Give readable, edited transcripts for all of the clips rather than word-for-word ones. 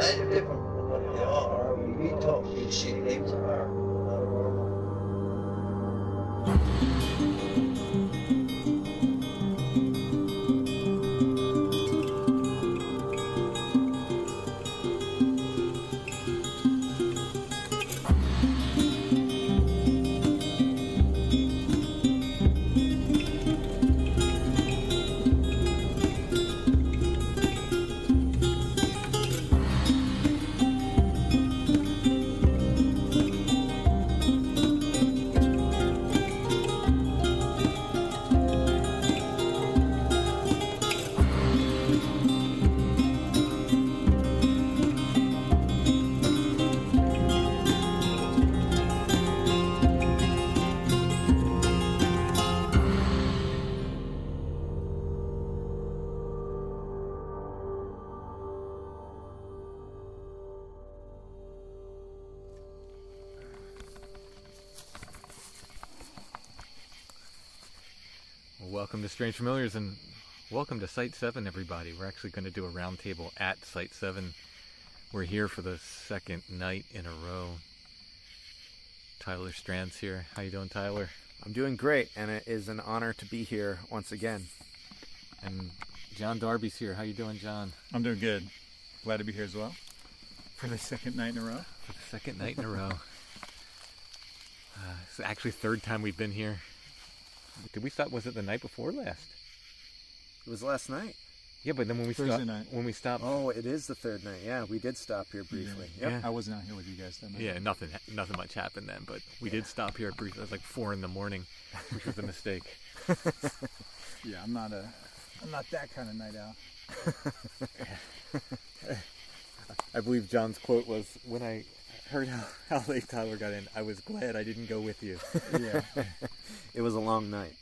kind of different from what they are. We talk these shitty names are not normal. Welcome to Strange Familiars, and welcome to Site 7, everybody. We're actually going to do a roundtable at Site 7. We're here for the second night in a row. Tyler Strand's here. How you doing, Tyler? I'm doing great, and it is an honor to be here once again. And Jon Darby's here. How you doing, John? I'm doing good. Glad to be here as well. For the second night in a row. For the second night in a row. It's actually the third time we've been here. Did we stop? Was it the night before last? It was last night. Yeah, but then when we stopped. Oh, it is the third night. Yeah, we did stop here briefly. Yeah. Yep. I was not here with you guys that night. Yeah, nothing much happened then, but we did stop here briefly. It was like 4 a.m, which was a mistake. Yeah, I'm not that kind of night out. I believe John's quote was, "When I heard how late Tyler got in, I was glad I didn't go with you." Yeah. It was a long night.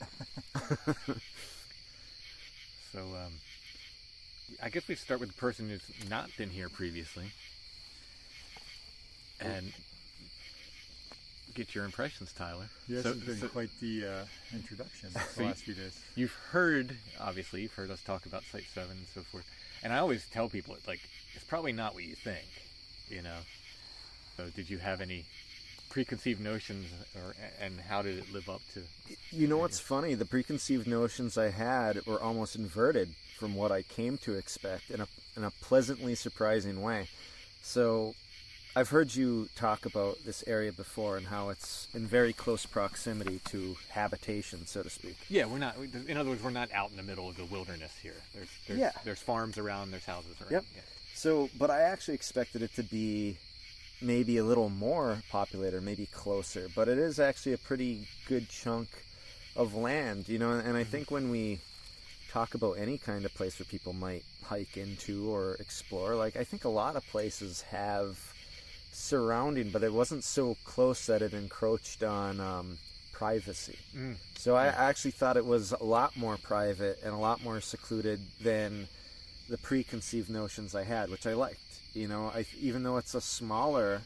So, I guess we start with the person who's not been here previously, and get your impressions, Tyler. Yes, it's been quite the introduction the last few days. You've heard us talk about Site 7 and so forth, and I always tell people, it's probably not what you think, you know. So, did you have any preconceived notions, and how did it live up to? You know what's funny? The preconceived notions I had were almost inverted from what I came to expect in a pleasantly surprising way. So, I've heard you talk about this area before and how it's in very close proximity to habitation, so to speak. Yeah, we're not. In other words, we're not out in the middle of the wilderness here. There's farms around. There's houses around. Yep. Yeah. So, but I actually expected it to be maybe a little more populated, maybe closer, but it is actually a pretty good chunk of land, you know, and I think when we talk about any kind of place where people might hike into or explore, I think a lot of places have surrounding, but it wasn't so close that it encroached on privacy. So I actually thought it was a lot more private and a lot more secluded than the preconceived notions I had, which I liked. You know, even though it's a smaller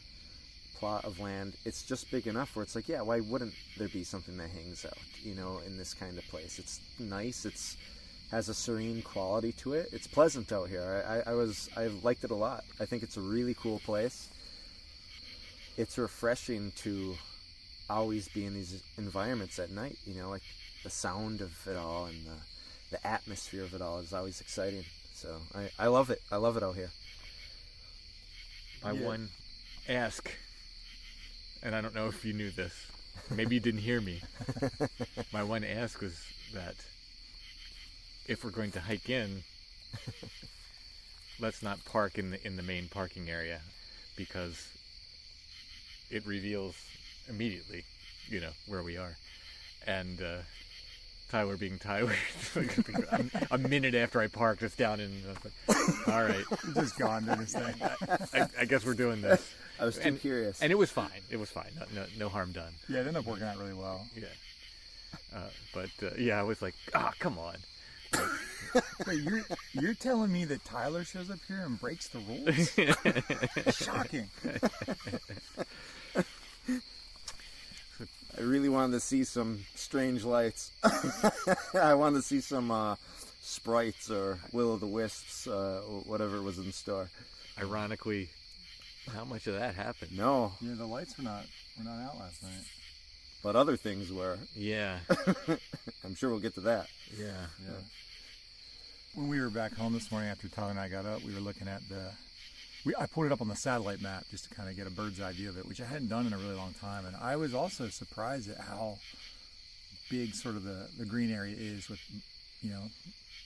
plot of land, it's just big enough where it's like, yeah, why wouldn't there be something that hangs out, you know, in this kind of place? It's nice. Has a serene quality to it. It's pleasant out here. I liked it a lot. I think it's a really cool place. It's refreshing to always be in these environments at night, you know, like the sound of it all and the atmosphere of it all is always exciting. So I love it. I love it out here. My one ask, and I don't know if you knew this, maybe you didn't hear me. My one ask was that if we're going to hike in, let's not park in the main parking area, because it reveals immediately, you know, where we are. And Tyler being Tyler, a minute after I parked, just down in. I was like, all right, just gone to this thing. I guess we're doing this. I was too curious, and it was fine. It was fine. No harm done. Yeah, it ended up working out really well. Yeah, but I was like, come on. Wait, you're telling me that Tyler shows up here and breaks the rules? Shocking. I really wanted to see some strange lights. I wanted to see some sprites or will-o'-the-wisps, or whatever was in store. ironically, not much of that happened. No, Yeah, the lights were not out last night. but other things were. Yeah. I'm sure we'll get to that. Yeah. Yeah. When we were back home this morning after Tyler and I got up, we were looking at I pulled it up on the satellite map just to kind of get a bird's eye view of it, which I hadn't done in a really long time. And I was also surprised at how big sort of the green area is with,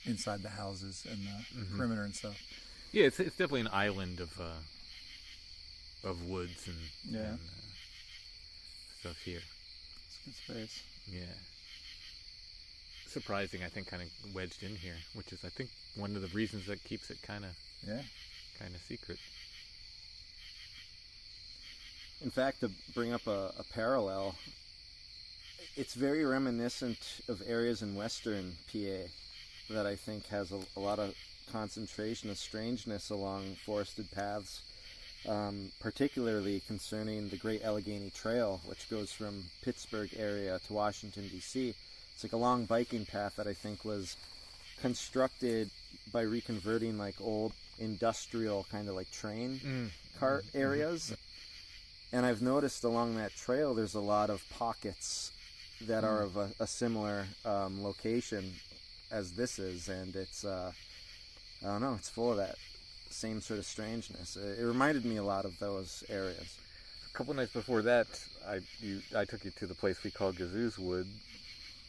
inside the houses and the perimeter and stuff. Yeah, it's definitely an island of woods and, Yeah. and stuff here. It's good space. Yeah. Surprising, I think, kind of wedged in here, which is, I think, one of the reasons that keeps it kind of secret. In fact, to bring up a parallel, it's very reminiscent of areas in western PA that I think has a lot of concentration of strangeness along forested paths, particularly concerning the Great Allegheny Trail, which goes from Pittsburgh area to Washington, D.C. It's like a long biking path that I think was constructed by reconverting like old industrial kind of like train cart areas. And I've noticed along that trail there's a lot of pockets that are of a similar location as this is, and it's I don't know, it's full of that same sort of strangeness. It reminded me a lot of those areas. A couple nights before that, I took you to the place we call Gazoo's Wood,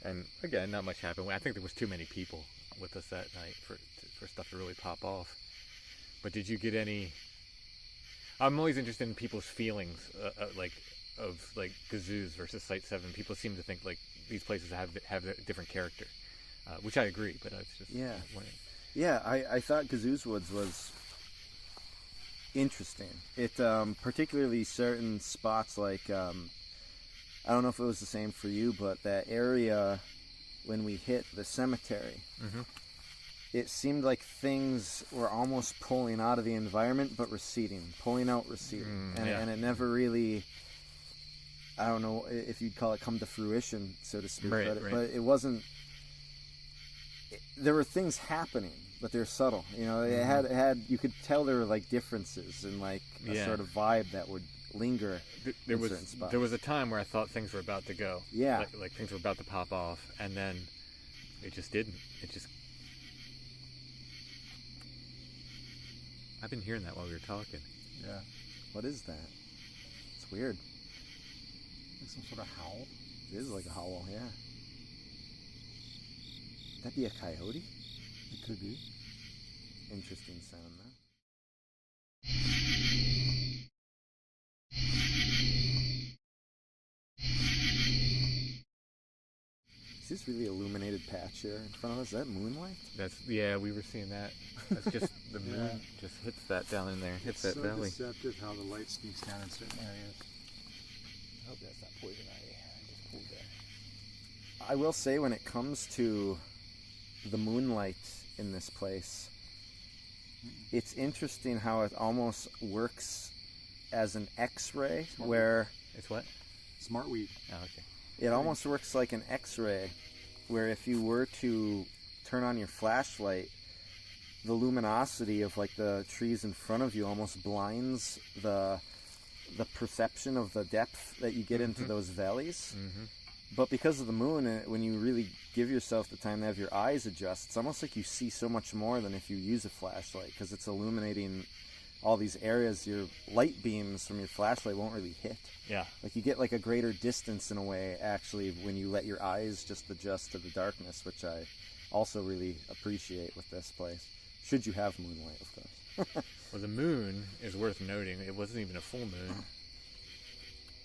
and again, not much happened. I think there was too many people with us that night for stuff to really pop off. But did you get any? I'm always interested in people's feelings, of Gazoos versus Site 7. People seem to think like these places have a different character, which I agree. But it's just I thought Gazoo's Woods was interesting. It particularly certain spots like I don't know if it was the same for you, but that area when we hit the cemetery. It seemed like things were almost pulling out of the environment, but receding, pulling out, receding. And it never really, I don't know if you'd call it come to fruition, so to speak, but it wasn't, there were things happening, but they're subtle. It had, you could tell there were like differences and like a sort of vibe that would linger in certain spots. There was a time where I thought things were about to go. Yeah. Like things were about to pop off, and then it just didn't. I've been hearing that while we were talking. Yeah. What is that? It's weird. Like some sort of howl. It is like a howl, yeah. Could that be a coyote? It could be. Interesting sound, though. Is this really illuminated patch here in front of us? Is that moonlight? We were seeing that. That's just the moon just hits that down in there, hits that valley. It's so deceptive how the light sneaks down in certain areas. I hope that's not poison ivy. I just pulled that. I will say when it comes to the moonlight in this place, it's interesting how it almost works as an X-ray where... It's what? Smart weed. Oh, okay. It almost works like an X-ray, where if you were to turn on your flashlight, the luminosity of like the trees in front of you almost blinds the perception of the depth that you get into those valleys. But because of the moon, when you really give yourself the time to have your eyes adjust, it's almost like you see so much more than if you use a flashlight, because it's illuminating all these areas your light beams from your flashlight won't really hit. Yeah. Like you get like a greater distance in a way, actually, when you let your eyes just adjust to the darkness, which I also really appreciate with this place. Should you have moonlight, of course. Well, the moon is worth noting. It wasn't even a full moon.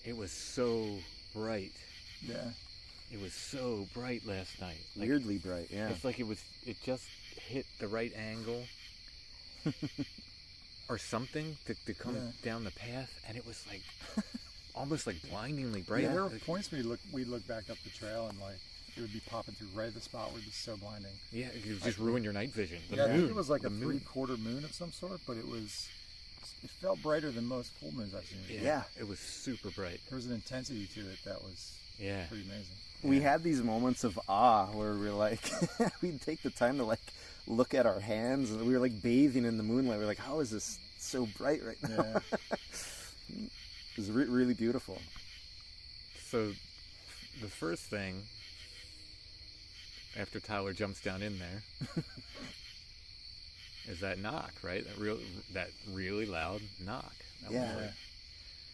It was so bright. Yeah. It was so bright last night. Like, Weirdly bright, yeah. It's like it just hit the right angle. Or something to come down the path, and it was like almost like blindingly bright. Yeah, there were points where we'd look back up the trail and like it would be popping through right at the spot where it was so blinding. Yeah, it would just ruin your night vision. I think it was like a 3/4 moon of some sort, but it felt brighter than most full moons I've seen. Yeah, it was super bright. There was an intensity to it that was pretty amazing. We had these moments of awe where we're like, we'd take the time to like look at our hands, and we were like bathing in the moonlight. We're like, how is this so bright right now. Yeah. It was really beautiful. So the first thing after Tyler jumps down in there is that knock, right? That really loud knock. That was Yeah. like-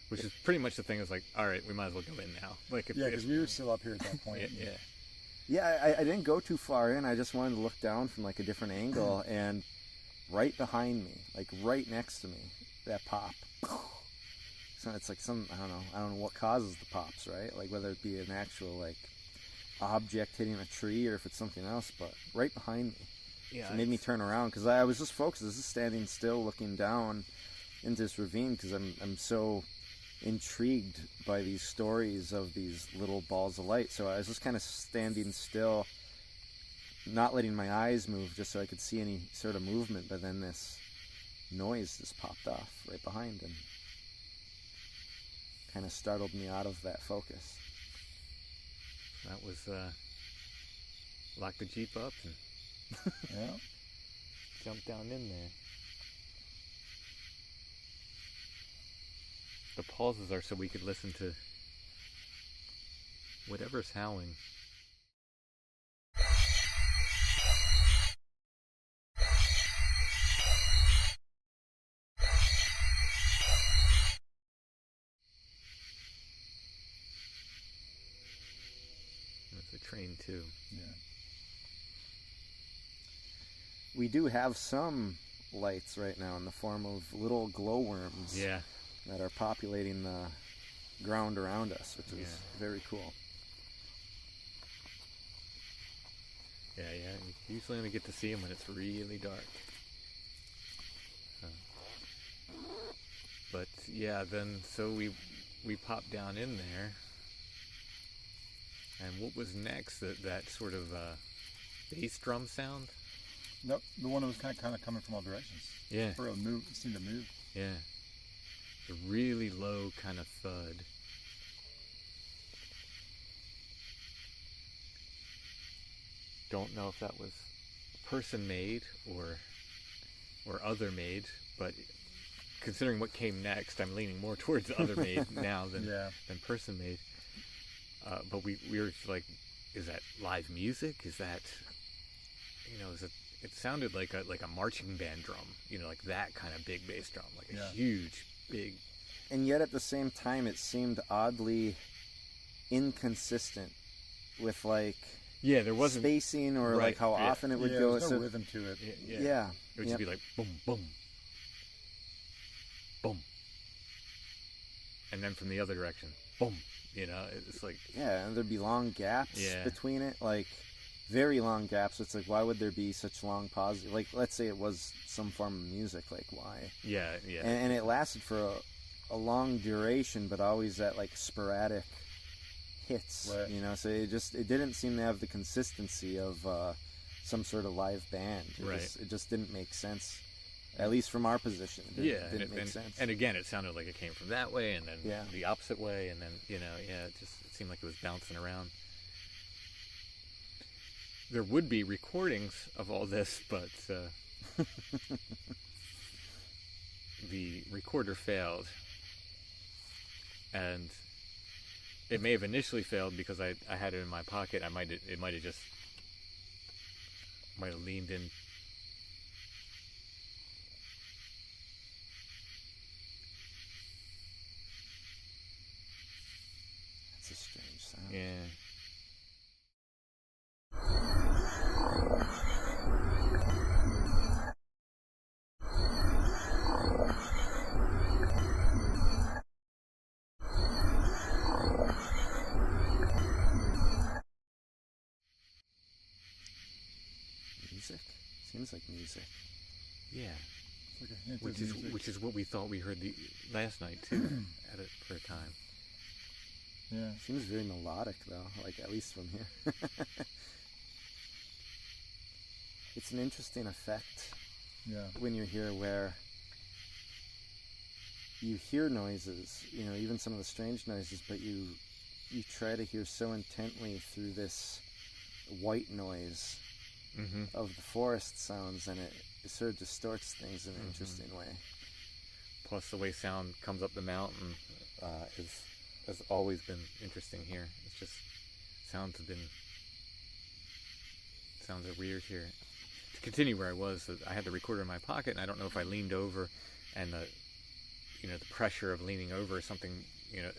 which is pretty much the thing. Is like, all right, we might as well go in now. Like, if, Yeah, because we were still up here at that point. yeah. Yeah, I didn't go too far in. I just wanted to look down from like a different angle, and right behind me, like right next to me, that pop. So it's like I don't know what causes the pops, right? Like whether it be an actual like object hitting a tree or if it's something else, but right behind me. Yeah, So it made me turn around because I was just focused. I was just standing still, looking down into this ravine because I'm so intrigued by these stories of these little balls of light. So I was just kind of standing still, not letting my eyes move, just so I could see any sort of movement. But then this noise just popped off right behind and kind of startled me out of that focus. That was lock the Jeep up and Yeah. jump down in there. The pauses are so we could listen to whatever's howling. There's a train too. Yeah. We do have some lights right now in the form of little glowworms. Yeah. That are populating the ground around us, which is very cool. Yeah. You usually only get to see them when it's really dark. But yeah, then so we popped down in there, and what was next? That sort of bass drum sound. Nope. The one that was kind of coming from all directions. Yeah. Or it moved. It seemed to move. Yeah. A really low kind of thud. Don't know if that was person made or other made, but considering what came next, I'm leaning more towards other made now than person made. But we were like, is that live music? Is that, it sounded like a marching band drum, like that kind of big bass drum, like a huge, big. And yet at the same time, it seemed oddly inconsistent with like there wasn't spacing or like how often it would go. There's no rhythm to it. Yeah. It would just be like boom, boom, boom, and then from the other direction, boom. It's like and there'd be long gaps between it, like very long gaps. It's like, why would there be such long pauses? Like, let's say it was some form of music, like why? Yeah. And it lasted for a long duration, but always at like sporadic hits, right. So it didn't seem to have the consistency of some sort of live band. It just didn't make sense, at least from our position. It didn't make sense. And again, it sounded like it came from that way, and then the opposite way, and then it seemed like it was bouncing around. There would be recordings of all this, but the recorder failed, and it may have initially failed because I had it in my pocket. It might have leaned in. That's a strange sound. Yeah. Music? Seems like music. Yeah. It's like Which is what we thought we heard last night too, for a time. Yeah. Seems very melodic though, like at least from here. It's an interesting effect when you're here where you hear noises, even some of the strange noises, but you try to hear so intently through this white noise of the forest sounds, and it sort of distorts things in an interesting way. plus the way sound comes up the mountain has always been interesting here. It's just sounds are weird here. To continue where I was, I had the recorder in my pocket, and I don't know if I leaned over, and the pressure of leaning over or something,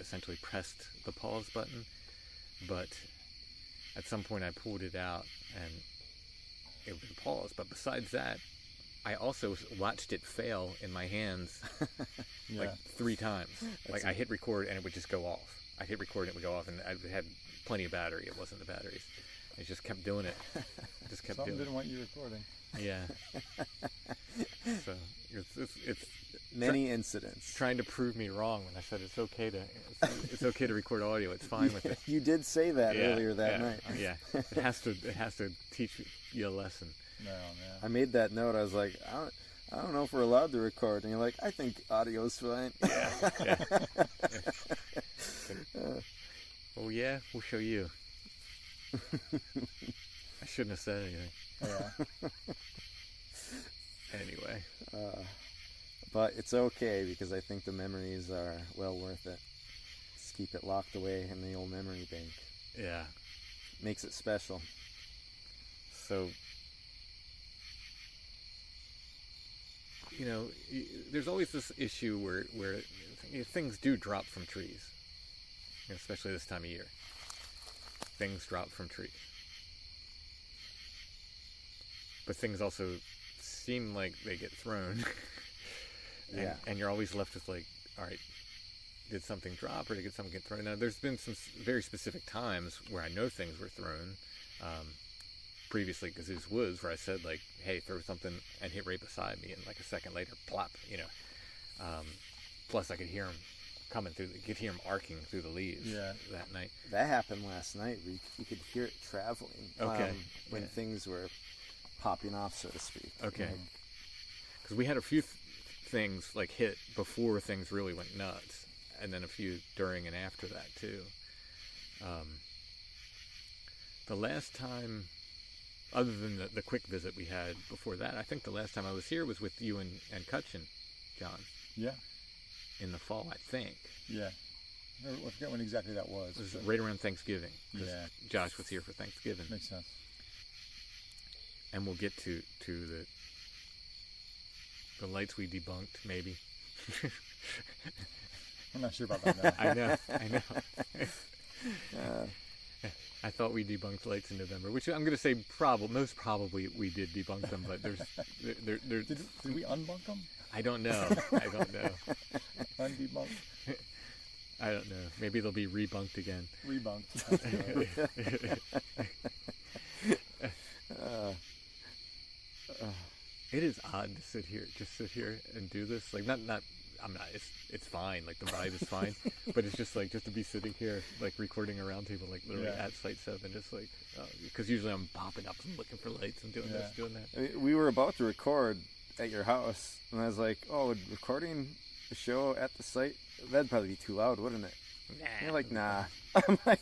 essentially pressed the pause button. But at some point I pulled it out, and it would pause. But besides that, I also watched it fail in my hands like 3 times. Like I hit record and it would just go off. I hit record and it would go off, and I had plenty of battery. It wasn't the batteries. It just kept doing it. Something didn't want you recording. Yeah. So it's many incidents. Trying to prove me wrong when I said it's okay to record audio. It's fine with it. You did say that earlier that night. Yeah. It has to teach you a lesson. No, man. I made that note. I was like, I don't know if we're allowed to record, and you're like, I think audio's fine. Yeah. Well, yeah, we'll show you. I shouldn't have said anything. Yeah. Anyway. But it's okay, because I think the memories are well worth it. Just keep it locked away in the old memory bank. Yeah. Makes it special. So, there's always this issue where things do drop from trees, especially this time of year. Things drop from trees. But things also seem like they get thrown. And you're always left with like, all right, did something drop or did something get thrown? Now, there's been some very specific times where I know things were thrown. Previously, Gazoo's Woods, where I said like, hey, throw something, and hit right beside me, and like a second later, plop, Plus, I could hear him coming through. Could hear him arcing through the leaves. That night. That happened last night. You could hear it traveling. Okay. When things were popping off, so to speak. Okay. Because we had a few things like hit before things really went nuts, and then a few during and after that too. The last time, other than the quick visit we had before that, I think the last time I was here was with you and Cutchin, John. Yeah. In the fall, I think. Yeah. I forget when exactly that was. It was right around Thanksgiving. Yeah. Josh was here for Thanksgiving. Makes sense. And we'll get to the lights we debunked, maybe. I'm not sure about that now. I know. I thought we debunked lights in November, which I'm going to say most probably we did debunk them, but there's Did we unbunk them? I don't know. Undebunked? I don't know. Maybe they'll be rebunked again. Rebunked. It is odd to sit here and do this. Like, I'm not. It's fine. Like, the vibe is fine, but it's just to be sitting here, like, recording a roundtable, like, literally at Site 7, just like, because usually I'm popping up and looking for lights and doing this, doing that. I mean, we were about to record at your house, and I was like, "Oh, would recording a show at the site, that'd probably be too loud, wouldn't it?" Nah. And you're like, "Nah." I'm like,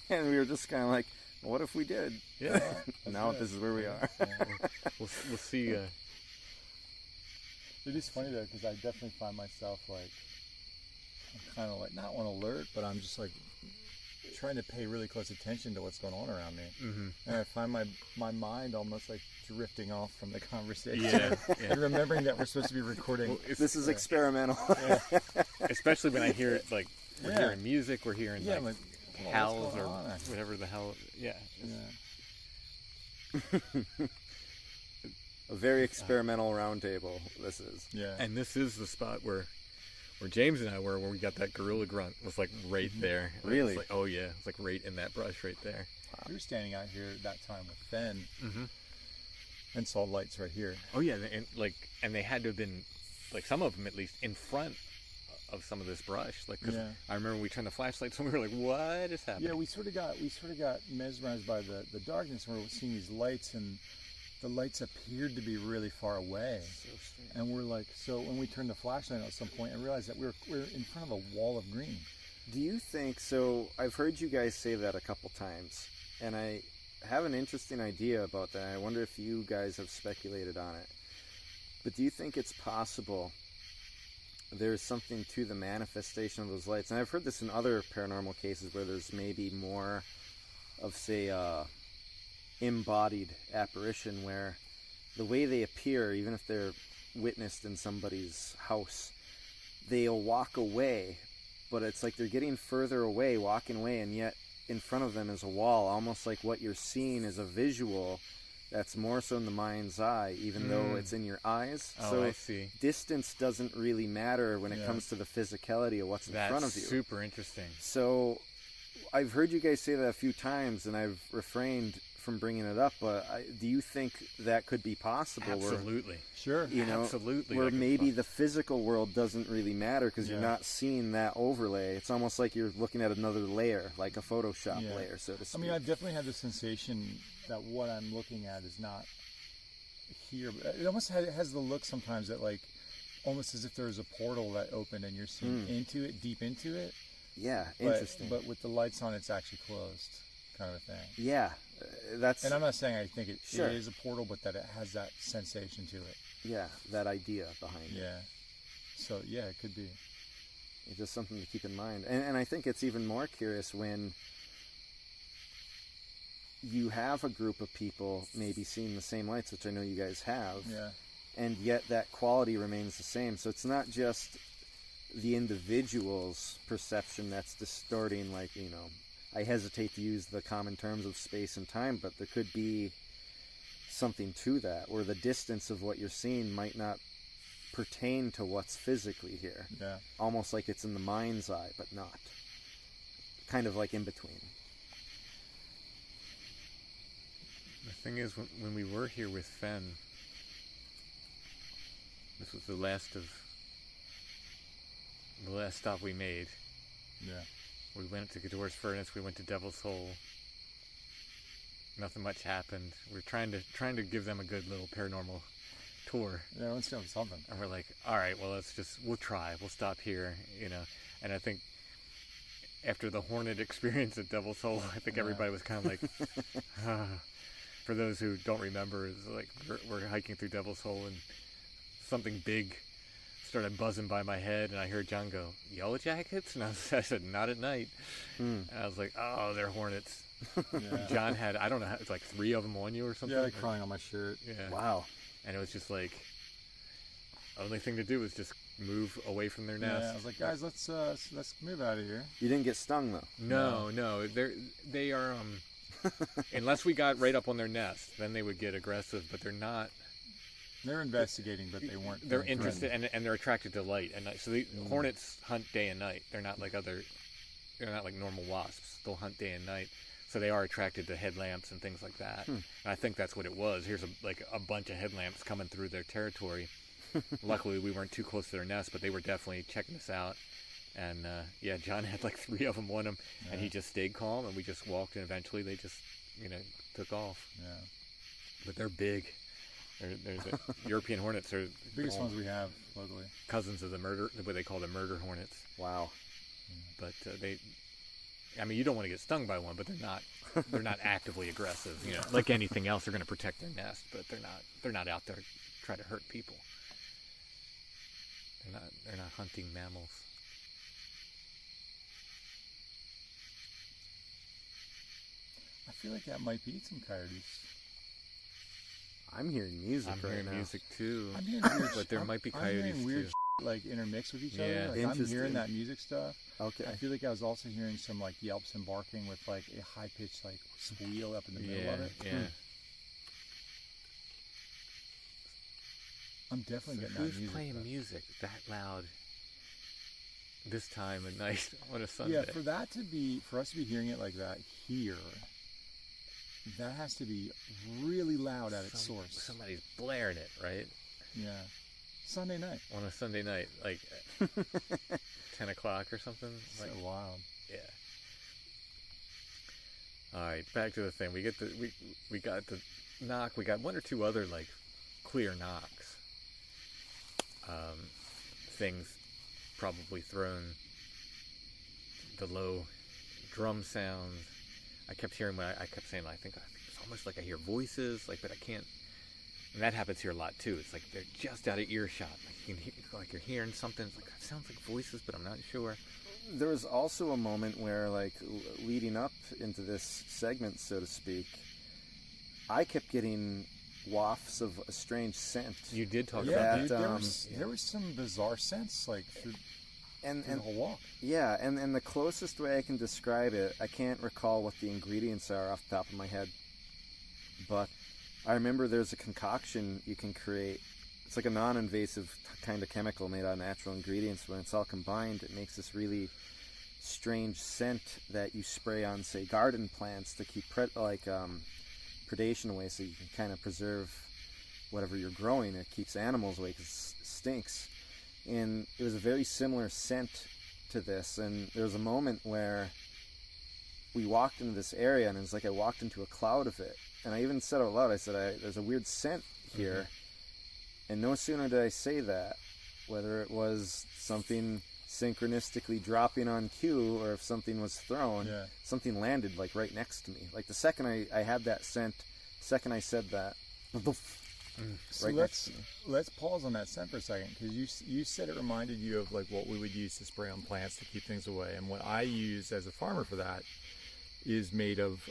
and we were just kind of like, well, "What if we did?" Yeah. Now this is where we are. We'll see. It is funny though, because I definitely find myself like, I'm kind of like not on alert, but I'm just like trying to pay really close attention to what's going on around me. Mm-hmm. And I find my mind almost like drifting off from the conversation. Yeah. And remembering that we're supposed to be recording. Well, This is experimental. Especially when I hear it, like, we're hearing music, we're hearing I'm like, howls or on? whatever the hell. Yeah. A very experimental roundtable. This is. Yeah. And this is the spot where James and I were, where we got that gorilla grunt. Was like right there. Really? It's like, oh yeah, it's like right in that brush right there. We were standing out here that time with Ben Mm-hmm. and saw lights right here. Oh yeah, and they had to have been, like, some of them at least in front of some of this brush. Like, 'cause I remember we turned the flashlights and we were like, what is happening? Yeah, we sort of got mesmerized by the darkness, where we're seeing these lights, and the lights appeared to be really far away. So strange. And we're like, so when we turned the flashlight on at some point and realized that we're in front of a wall of green. Do you think so? I've heard you guys say that a couple times, and I have an interesting idea about that. I wonder if you guys have speculated on it. But do you think it's possible there's something to the manifestation of those lights. And I've heard this in other paranormal cases where there's maybe more of, say, embodied apparition, where the way they appear, even if they're witnessed in somebody's house, they'll walk away, but it's like they're getting further away, walking away, and yet in front of them is a wall, almost like what you're seeing is a visual that's more so in the mind's eye, even though it's in your eyes. Oh, so I see. Distance doesn't really matter when it comes to the physicality of what's in front of you. That's super interesting. So I've heard you guys say that a few times, and I've refrained from bringing it up, but do you think that could be possible? Absolutely. Sure. You know, Absolutely. where maybe the physical world doesn't really matter because you're not seeing that overlay. It's almost like you're looking at another layer, like a Photoshop layer, so to speak. I mean, I've definitely had the sensation that what I'm looking at is not here. It almost has the look sometimes that, like, almost as if there's a portal that opened and you're seeing into it, deep into it. Yeah, But, interesting. But with the lights on, it's actually closed, kind of a thing. Yeah, that's... And I'm not saying I think it Sure. is a portal, but that it has that sensation to it. Yeah, that idea behind it. Yeah. So, yeah, it could be. It's just something to keep in mind. And I think it's even more curious when you have a group of people maybe seeing the same lights, which I know you guys have, and yet that quality remains the same. So it's not just the individual's perception that's distorting, like, you know, I hesitate to use the common terms of space and time, but there could be something to that, where the distance of what you're seeing might not pertain to what's physically here. Yeah. Almost like it's in the mind's eye, but not. Kind of like in between. The thing is, when we were here with Fen, this was the last stop we made. Yeah. We went to Ghidorah's Furnace. We went to Devil's Hole. Nothing much happened. We're trying to give them a good little paranormal tour. Yeah, let's do something. And we're like, all right, well, we'll try. We'll stop here, you know. And I think after the Hornet experience at Devil's Hole, I think everybody was kind of like, for those who don't remember, it's like we're hiking through Devil's Hole and something big started buzzing by my head, and I heard John go, "Yellow Jackets?" And I said, "Not at night." And I was like, "Oh, they're Hornets." Yeah. John had, I don't know, it's like 3 of them on you or something. Yeah, like crying on my shirt. Yeah. Wow. And it was just like, only thing to do was just move away from their nest. Yeah, I was like, guys, let's move out of here. You didn't get stung, though? No, they are unless we got right up on their nest, then they would get aggressive, but they're not. They're investigating, but they weren't. They're interested, and they're attracted to light and night. So the hornets hunt day and night. They're not like normal wasps. They'll hunt day and night. So they are attracted to headlamps and things like that. And I think that's what it was. Here's a bunch of headlamps coming through their territory. Luckily, we weren't too close to their nest, but they were definitely checking us out. And John had like 3 of them on him, and he just stayed calm, and we just walked, and eventually they just, took off. Yeah. But they're big. They're the European hornets are Biggest ones we have locally. cousins of what they call the murder hornets. Wow. But you don't want to get stung by one, but they're not actively aggressive. Like anything else, they're going to protect their nest, but they're not out there to try to hurt people. They're not hunting mammals. I feel like that might be some coyotes. I'm hearing music I'm right hearing now. music too. I'm hearing weird But there might be I'm coyotes hearing weird too. like intermixed with each Yeah. other. Like, I'm Interesting. hearing that music stuff. Okay. I feel like I was also hearing some like yelps and barking with like a high pitched like squeal up in the middle of it. Yeah. I'm definitely getting Who's that music. playing though. music that loud this time of night on a Sunday? Yeah, for us to be hearing it like that here, that has to be really loud at its source. Somebody's blaring it, right? Yeah. Sunday night. On a Sunday night, like 10 o'clock or something. So wild. Yeah. All right, back to the thing. We got the knock. We got 1 or 2 other like clear knocks. Things probably thrown. The low drum sounds. I kept hearing I kept saying, I think it's almost like I hear voices, but I can't. And that happens here a lot too. It's like they're just out of earshot. Like you can hear, like you're hearing something. It's like that sounds like voices, but I'm not sure. There was also a moment where, like, leading up into this segment, so to speak, I kept getting wafts of a strange scent. You did talk Yeah, about dude, that. there was some bizarre scents like through the whole walk. Yeah, and the closest way I can describe it, I can't recall what the ingredients are off the top of my head, but I remember there's a concoction you can create. It's like a non-invasive kind of chemical made out of natural ingredients. When it's all combined, it makes this really strange scent that you spray on, say, garden plants to keep predation away, so you can kind of preserve whatever you're growing. It keeps animals away because it stinks. And it was a very similar scent to this. And there was a moment where we walked into this area, and it was like I walked into a cloud of it. And I even said out loud, I said, there's a weird scent here. Mm-hmm. And no sooner did I say that, whether it was something synchronistically dropping on cue or if something was thrown, something landed like right next to me. Like the second I had that scent, second I said that, so let's pause on that scent for a second, because you said it reminded you of like what we would use to spray on plants to keep things away, and what I use as a farmer for that is made of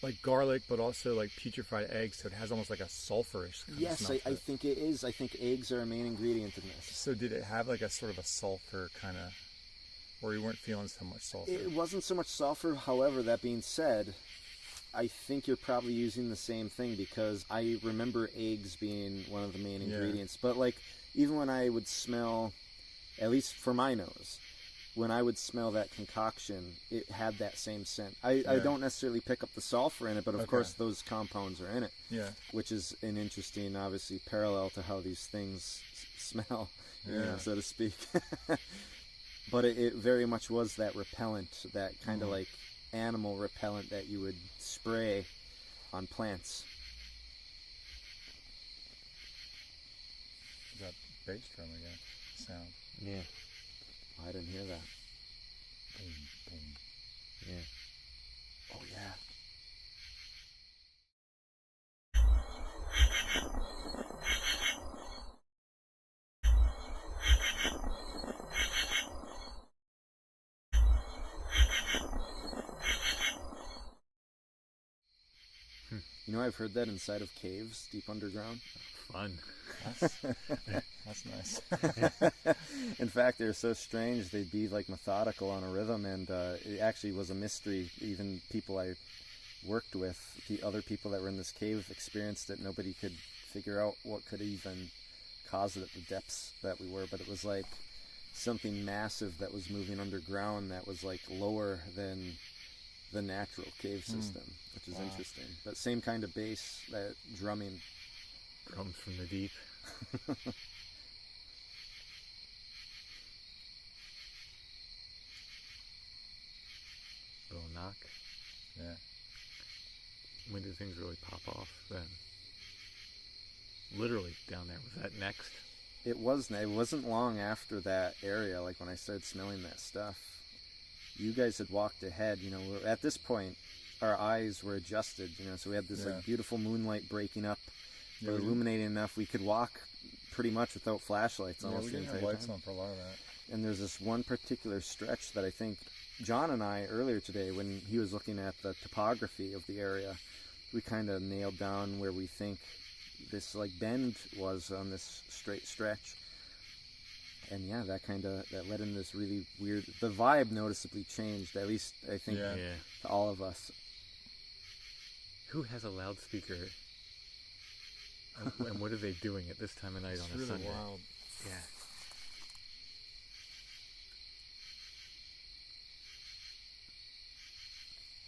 like garlic, but also like putrefied eggs, so it has almost like a sulfurish kind of smell. I think it is. I think eggs are a main ingredient in this. So did it have like a sort of a sulfur kind of, or you weren't feeling so much sulfur? It wasn't so much sulfur. However, that being said, I think you're probably using the same thing, because I remember eggs being one of the main ingredients. But like, even when I would smell, at least for my nose, when I would smell that concoction, it had that same scent. I don't necessarily pick up the sulfur in it, but of course those compounds are in it. Yeah. Which is an interesting, obviously, parallel to how these things smell, so to speak. But it very much was that repellent, that kind of like animal repellent that you would spray on plants. Is that bass drum again? Sound. Yeah. I didn't hear that. Boom, boom. Yeah. Oh, yeah. You know, I've heard that inside of caves deep underground. Fun. That's nice. In fact, they're so strange, they'd be like methodical on a rhythm, and it actually was a mystery. Even people I worked with, the other people that were in this cave, experienced it. Nobody could figure out what could even cause it at the depths that we were, but it was like something massive that was moving underground that was like lower than the natural cave system, which is interesting. But same kind of bass, that drumming. Drums from the deep. Little knock. Yeah. When do things really pop off then? Literally down there. Was that next? It wasn't long after that area, like when I started smelling that stuff. You guys had walked ahead, you know, at this point our eyes were adjusted, you know, so we had this like beautiful moonlight breaking up, but illuminating enough we could walk pretty much without flashlights almost the entire time. Lights on for a lot of that. And there's this one particular stretch that I think John and I earlier today, when he was looking at the topography of the area, we kind of nailed down where we think this like bend was on this straight stretch. And yeah, that led into this really weird, the vibe noticeably changed, at least I think to all of us. Who has a loudspeaker? And what are they doing at this time of night on a Sunday? It's really wild. Yeah.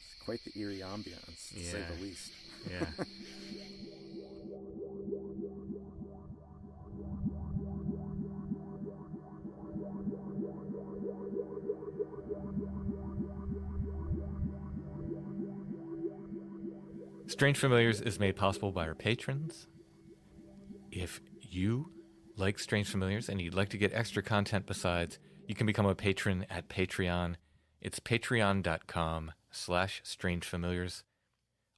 It's quite the eerie ambiance, to say the least. Yeah. Strange Familiars is made possible by our patrons. If you like Strange Familiars and you'd like to get extra content besides, you can become a patron at Patreon. It's patreon.com/strangefamiliars.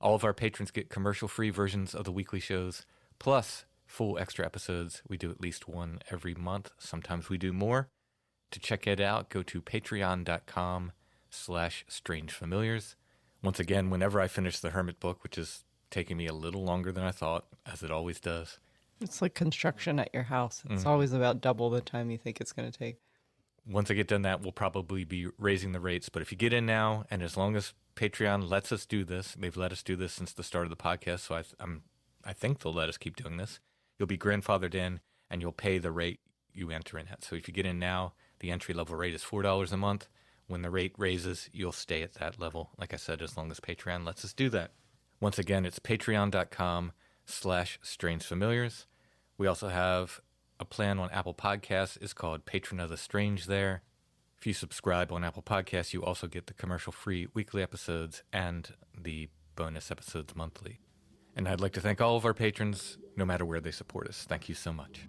All of our patrons get commercial-free versions of the weekly shows, plus full extra episodes. We do at least one every month. Sometimes we do more. To check it out, go to patreon.com/strangefamiliars. Once again, whenever I finish the Hermit book, which is taking me a little longer than I thought, as it always does. It's like construction at your house. It's always about double the time you think it's going to take. Once I get done that, we'll probably be raising the rates. But if you get in now, and as long as Patreon lets us do this, they've let us do this since the start of the podcast, so I think they'll let us keep doing this. You'll be grandfathered in, and you'll pay the rate you enter in at. So if you get in now, the entry-level rate is $4 a month. When the rate raises, you'll stay at that level. Like I said, as long as Patreon lets us do that. Once again, it's patreon.com/strangefamiliars. We also have a plan on Apple Podcasts. It's called Patron of the Strange there. If you subscribe on Apple Podcasts, you also get the commercial-free weekly episodes and the bonus episodes monthly. And I'd like to thank all of our patrons, no matter where they support us. Thank you so much.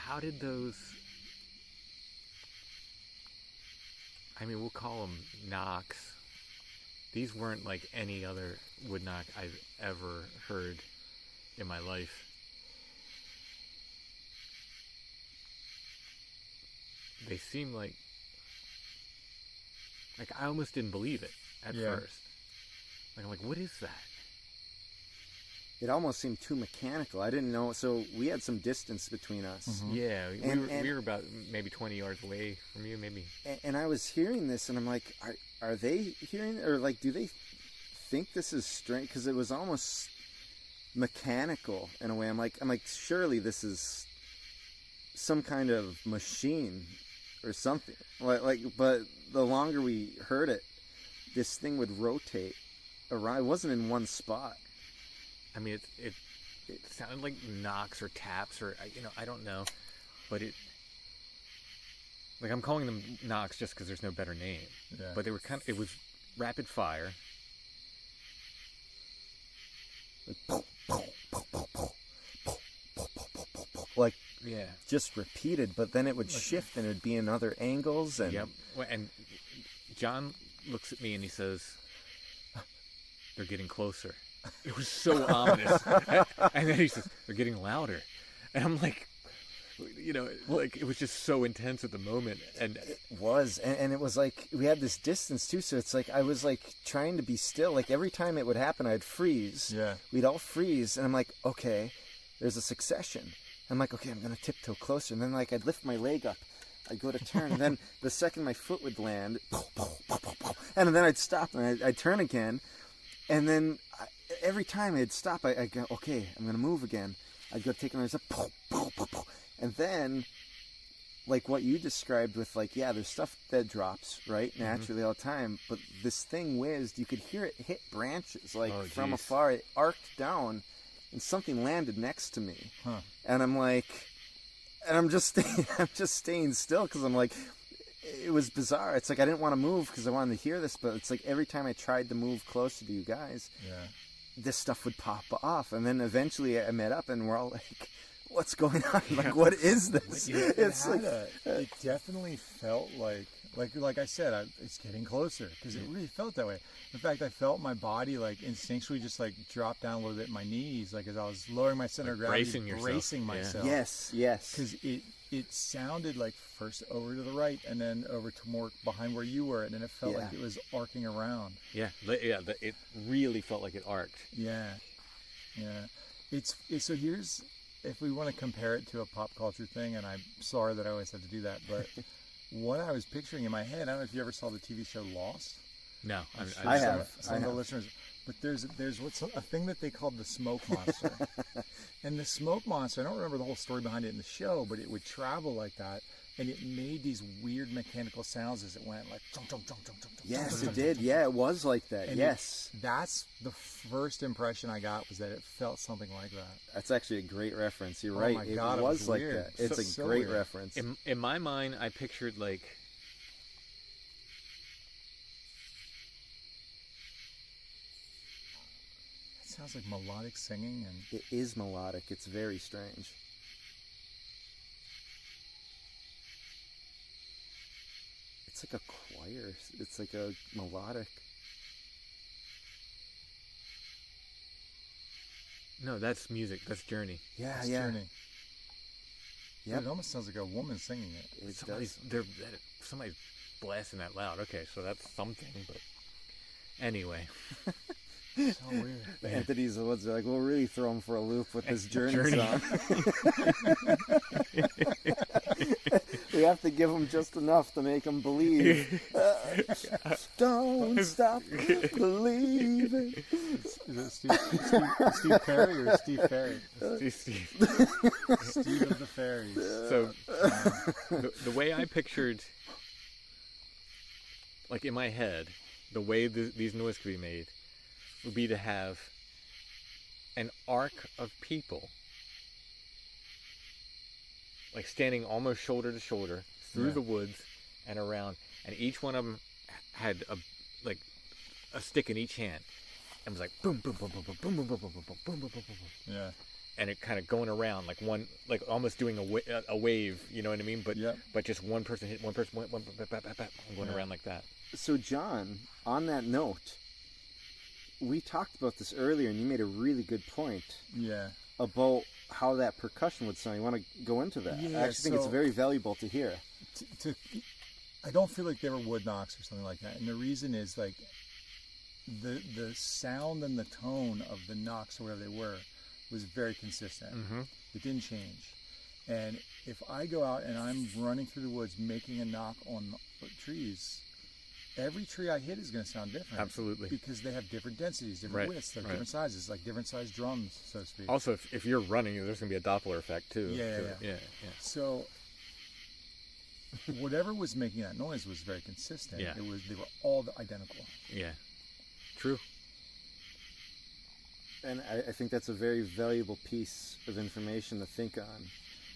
How did those, we'll call them knocks. These weren't like any other wood knock I've ever heard in my life. They seem like I almost didn't believe it at first. I'm like, what is that? It almost seemed too mechanical. I didn't know. So we had some distance between us. Mm-hmm. Yeah, we were about maybe 20 yards away from you, maybe. And I was hearing this, and I'm like, are they hearing it? Or like, do they think this is strange? Because it was almost mechanical in a way. I'm like, surely this is some kind of machine or something. But the longer we heard it, this thing would rotate around. It wasn't in one spot. It sounded like knocks or taps or, I don't know. But I'm calling them knocks just because there's no better name. Yeah. But they were it was rapid fire. Like, just repeated, but then it would shift and it'd be in other angles. And yep. And John looks at me and he says, they're getting closer. It was so ominous. And then he says, they're getting louder. And I'm like, it was just so intense at the moment. And it was. And it was like, we had this distance too. So it's like, I was like trying to be still. Like every time it would happen, I'd freeze. Yeah. We'd all freeze. And I'm like, okay, there's a succession. I'm like, okay, I'm going to tiptoe closer. And then like, I'd lift my leg up. I'd go to turn. And then the second my foot would land, and then I'd stop and I'd turn again. And then every time I'd stop, I'd go, okay, I'm going to move again. I'd go take another step. And then, like what you described with like, there's stuff that drops, right, naturally all the time. But this thing whizzed. You could hear it hit branches, like from afar. It arced down, and something landed next to me. Huh. And I'm like, I'm just staying still because I'm like, it was bizarre. It's like I didn't want to move because I wanted to hear this, but it's like every time I tried to move closer to you guys, this stuff would pop off. And then eventually I met up and we're all like, what's going on? Like, what is this? It's like it definitely felt like I said, it's getting closer because it really felt that way. In fact, I felt my body like instinctually just like drop down a little bit in my knees, like as I was lowering my center of gravity, bracing myself. Yes. Because it sounded like first over to the right and then over to more behind where you were, and then it felt like it was arcing around. It really felt like it arced. It's so here's, if we want to compare it to a pop culture thing, and I'm sorry that I always have to do that, but what I was picturing in my head, I don't know if you ever saw the TV show Lost. No, I have. Some of the listeners, but there's a thing that they called the smoke monster. And the smoke monster, I don't remember the whole story behind it in the show, but it would travel like that, and it made these weird mechanical sounds as it went, like chunk, chunk, chunk, chunk, chunk. Yes, it did. Yeah, it was like that. And yes. That's the first impression I got, was that it felt something like that. That's actually a great reference. You're right. My God, it was like weird. that. It's a great reference. In my mind, I pictured like sounds like melodic singing, and It is melodic. It's very strange. It's like a choir. It's like a melodic. No, that's music. That's Journey. Yeah, it's yeah. Journey. Yep. It almost sounds like a woman singing it. It Somebody's does. somebody's blasting that loud. Okay, so that's something. But anyway, So weird. Anthony's the ones that are like, we'll really throw him for a loop with this Journey Journey. song. We have to give him just enough to make him believe. Don't stop believing. Is it Steve Perry or Steve Ferry? Steve. Steve of the Fairies. So the way I pictured, like in my head, the way these noises could be made would be to have an arc of people, like standing almost shoulder to shoulder through the woods and around, and each one of them had a stick in each hand, and was like boom, boom, boom, boom, boom, boom, boom, boom, boom, boom, boom, boom, boom, boom, boom, boom. Yeah. And it kind of going around like one, like almost doing a wave, you know what I mean? But but just one person hit one person, one going around like that. So, John, on that note, we talked about this earlier, and you made a really good point Yeah. about how that percussion would sound. You want to go into that? Yeah, I actually think it's so- very valuable to hear. I don't feel like they were wood knocks or something like that, and the reason is like the sound and the tone of the knocks or whatever they were was very consistent. Mm-hmm. It didn't change. And if I go out and I'm running through the woods making a knock on trees, every tree I hit is going to sound different. Absolutely. Because they have different densities, different widths, they're different sizes, like different sized drums, so to speak. Also, if you're running, there's going to be a Doppler effect too. Yeah. So whatever was making that noise was very consistent. Yeah. They were all identical. Yeah. True. And I think that's a very valuable piece of information to think on.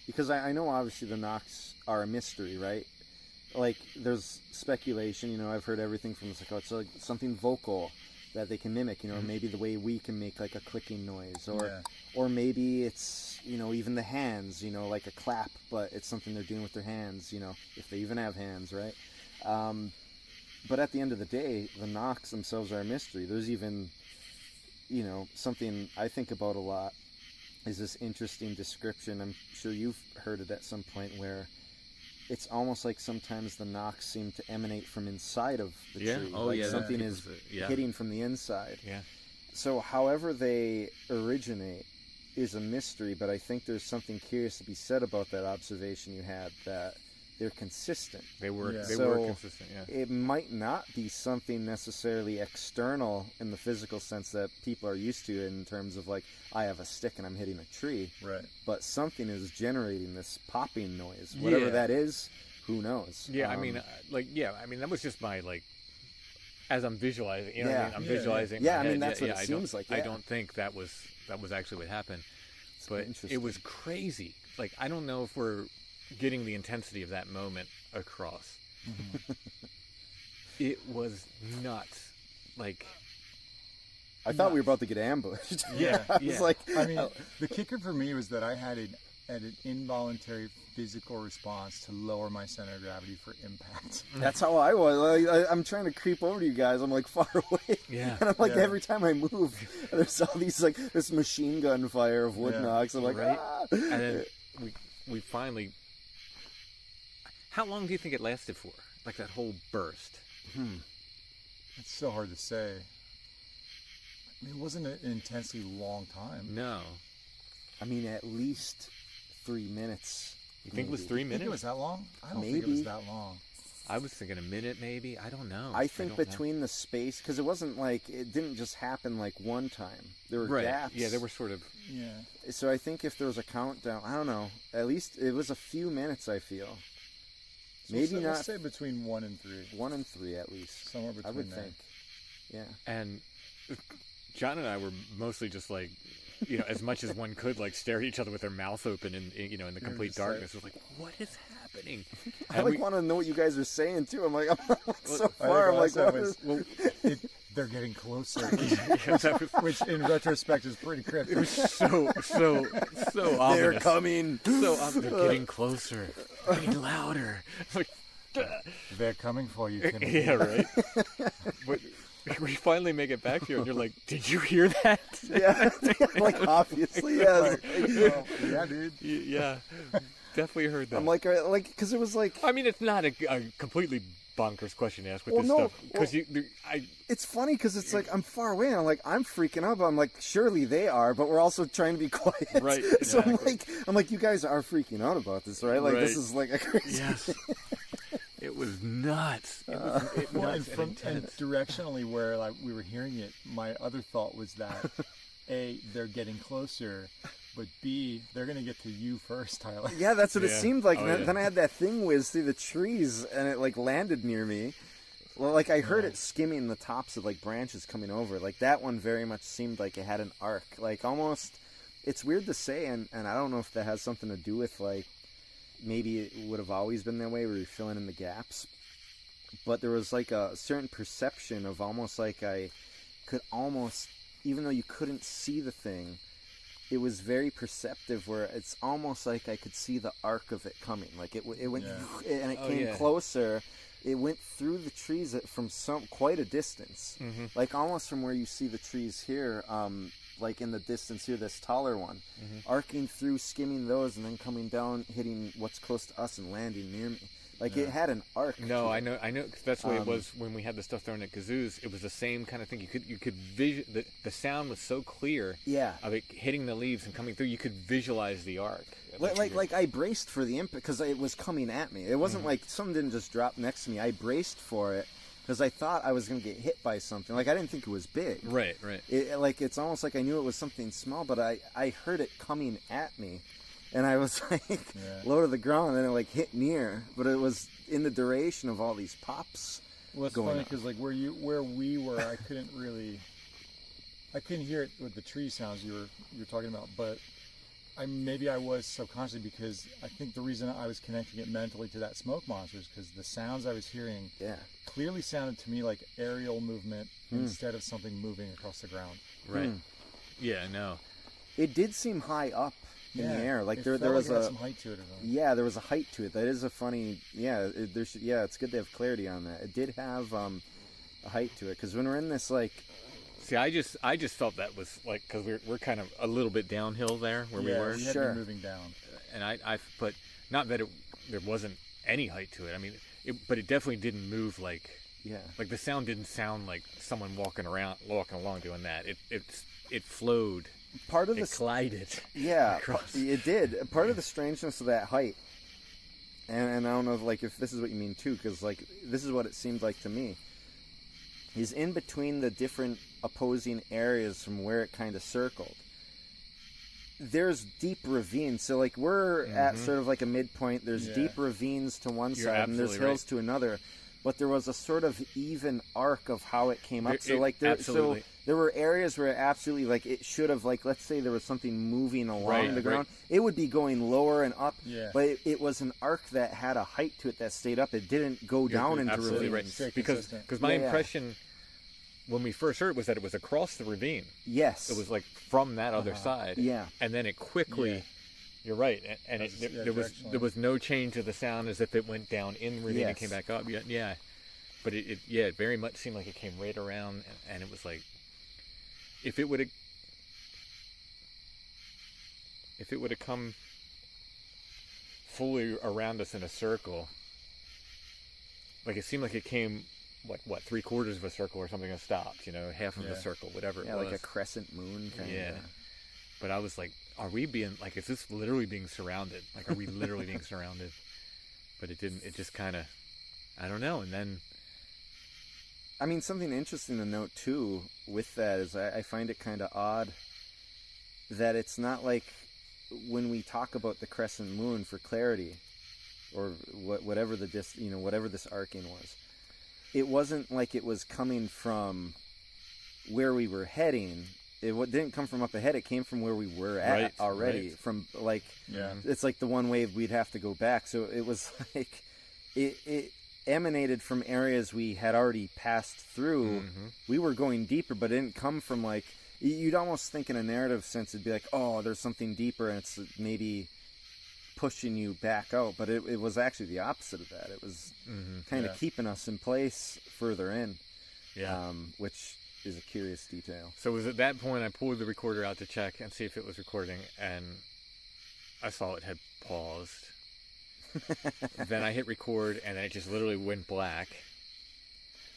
Because I know obviously the knocks are a mystery, right? Like, there's speculation, you know, I've heard everything from it's like something vocal that they can mimic, you know, maybe the way we can make like a clicking noise, or maybe it's, you know, even the hands, you know, like a clap, but it's something they're doing with their hands, you know, if they even have hands, right? But at the end of the day, the knocks themselves are a mystery. There's even, you know, something I think about a lot is this interesting description. I'm sure you've heard it at some point where it's almost like sometimes the knocks seem to emanate from inside of the tree. Oh, like yeah, something that- is yeah. hitting from the inside. Yeah. So however they originate is a mystery, but I think there's something curious to be said about that observation you had, that they're consistent. They were Yeah. they So, were consistent. Yeah. It might not be something necessarily external in the physical sense that people are used to in terms of like, I have a stick and I'm hitting a tree. Right. But something is generating this popping noise. Whatever Yeah. that is, who knows? Yeah. I mean, that was just my like, as I'm visualizing. You know what I mean? I'm Yeah. visualizing. Yeah, my I mean, head. that's what it I seems don't, like, I yeah. don't think that was actually what happened. But it interesting. was crazy. Like, I don't know if we're getting the intensity of that moment across. It was nuts. Like, I thought we were about to get ambushed. Yeah, I was yeah. like, I mean, the kicker for me was that I had an involuntary physical response to lower my center of gravity for impact. that's how I was. I'm trying to creep over to you guys. I'm like far away. Yeah. And I'm like, Yeah. every time I move, there's all these like this machine gun fire of wood Yeah. knocks. I'm like, Right. ah. and then we finally. How long do you think it lasted for? Like that whole burst. It's so hard to say. I mean, it wasn't an intensely long time. No. I mean, at least 3 minutes. You think it was maybe. 3 You think it was minutes? that long? I don't think it was Maybe. that long. I was thinking a minute, maybe. I don't know. I think don't know. between the space, because it wasn't like, it didn't just happen like one time. There were Right. gaps. Yeah, there were sort of. Yeah. So I think if there was a countdown, I don't know. At least it was a few minutes, I feel. So Maybe we'll not say between 1 and 3. 1 and 3 at least. Somewhere between I would there. think. Yeah. And John and I were mostly just like, you know, as much as one could, like stare at each other with their mouth open in you know, in the complete just like- darkness. We're like, what is happening? I And like we- want to know what you guys are saying too. I'm like, I'm like so I think far. I'm like, also what was- is... well, they're getting closer, Yeah, that was- which in retrospect is pretty cryptic. it was so ominous. They're coming. So they're getting closer, getting louder. Like, They're coming for you, Timothy. yeah, right. But we finally make it back here, and you're like, "Did you hear that?" Yeah, like obviously, yeah. Yeah, dude. Yeah, definitely heard that. I'm like, because it was like, I mean, it's not a completely bonkers question to ask with Well, this no, stuff because it's funny because it's like I'm far away, and I'm freaking out. But I'm like, surely they are, but we're also trying to be quiet. Right, So exactly. I'm like, you guys are freaking out about this, right? Like this Right. is like a crazy. yes, it was nuts. It was Well, nuts and intense. directionally where like we were hearing it, my other thought was that A, they're getting closer, but B, they're gonna get to you first, Tyler. Yeah, that's what it Yeah. seemed like. Oh, And then, yeah. then I had that thing whiz through the trees, and it like landed near me. Well, like I heard it skimming the tops of like branches coming over. Like that one very much seemed like it had an arc. Like almost, it's weird to say, and I don't know if that has something to do with like maybe it would have always been that way where you're filling in the gaps. But there was like a certain perception of almost like I could almost, even though you couldn't see the thing, it was very perceptive where it's almost like I could see the arc of it coming. Like it went, and it Oh, came yeah. closer. It went through the trees from quite a distance, Mhm. like almost from where you see the trees here, like in the distance here, this taller one, arcing through, skimming those, and then coming down, hitting what's close to us and landing near me. Like it had an arc. No, to I it. know, 'cause that's the way it was when we had the stuff thrown at kazoos. It was the same kind of thing. You could the sound was so clear. Yeah. Of it hitting the leaves and coming through, you could visualize the arc. Like I braced for the impact because it was coming at me. It wasn't like something didn't just drop next to me. I braced for it because I thought I was going to get hit by something. Like I didn't think it was big. Right. It's almost like I knew it was something small, but I heard it coming at me, and I was like low to the ground, and then it like hit near, but it was in the duration of all these pops. Well, it's going funny on. because like where we were, I couldn't hear it with the tree sounds you were talking about, but maybe I was subconsciously because I think the reason I was connecting it mentally to that smoke monster is because the sounds I was hearing clearly sounded to me like aerial movement instead of something moving across the ground. Right. Yeah. No. It did seem high up in the air, like it there felt was like it had a some height to it. Or something. Yeah, there was a height to it. That is a funny. Yeah, it's good to have clarity on that. It did have a height to it because when we're in this like. See, I just felt that was like because we're kind of a little bit downhill there where we were, we had Sure. been moving down. and I but not that there wasn't any height to it. I mean, but it definitely didn't move like like the sound didn't sound like someone walking along doing that. It flowed. Part of It the glided. Yeah, across. it did. Part of the strangeness of that height, and I don't know if this is what you mean too, because like this is what it seemed like to me, is in between the different opposing areas from where it kind of circled. There's deep ravines, so like we're at sort of like a midpoint. There's deep ravines to one You're side, and there's absolutely hills to another. But there was a sort of even arc of how it came up. So like absolutely. there were areas where it absolutely like it should have like let's say there was something moving along the ground. It would be going lower and up. Yeah. But it was an arc that had a height to it that stayed up. It didn't go down into absolutely ravines. right. Stay Because consistent. my impression when we first heard it was that it was across the ravine. Yes. It was like from that other side. Yeah. And then it quickly. Yeah. You're right, and there directionally. was no change to the sound as if it went down in the ravine and came back up. Yeah, but it very much seemed like it came right around, and it was like if it would have come fully around us in a circle, like it seemed like it came like what 3/4 of a circle or something and stopped. Half of a circle, whatever it was. like a crescent moon kind Yeah. of. But I was like, are we being, like, is this literally being surrounded? Like, are we literally being surrounded? But it didn't, it just kind of, I don't know. And then, I mean, something interesting to note, too, with that is I find it kind of odd that it's not like when we talk about the crescent moon for clarity or whatever whatever this arcing was, it wasn't like it was coming from where we were heading. It didn't come from up ahead. It came from where we were at already. Right. From like, Yeah. it's like the one wave we'd have to go back. So it was like, it emanated from areas we had already passed through. We were going deeper, but it didn't come from like, you'd almost think in a narrative sense it'd be like, oh, there's something deeper and it's maybe pushing you back out, but it was actually the opposite of that. It was kind of keeping us in place further in, which is a curious detail. So it was at that point I pulled the recorder out to check and see if it was recording, and I saw it had paused. Then I hit record, and then it just literally went black.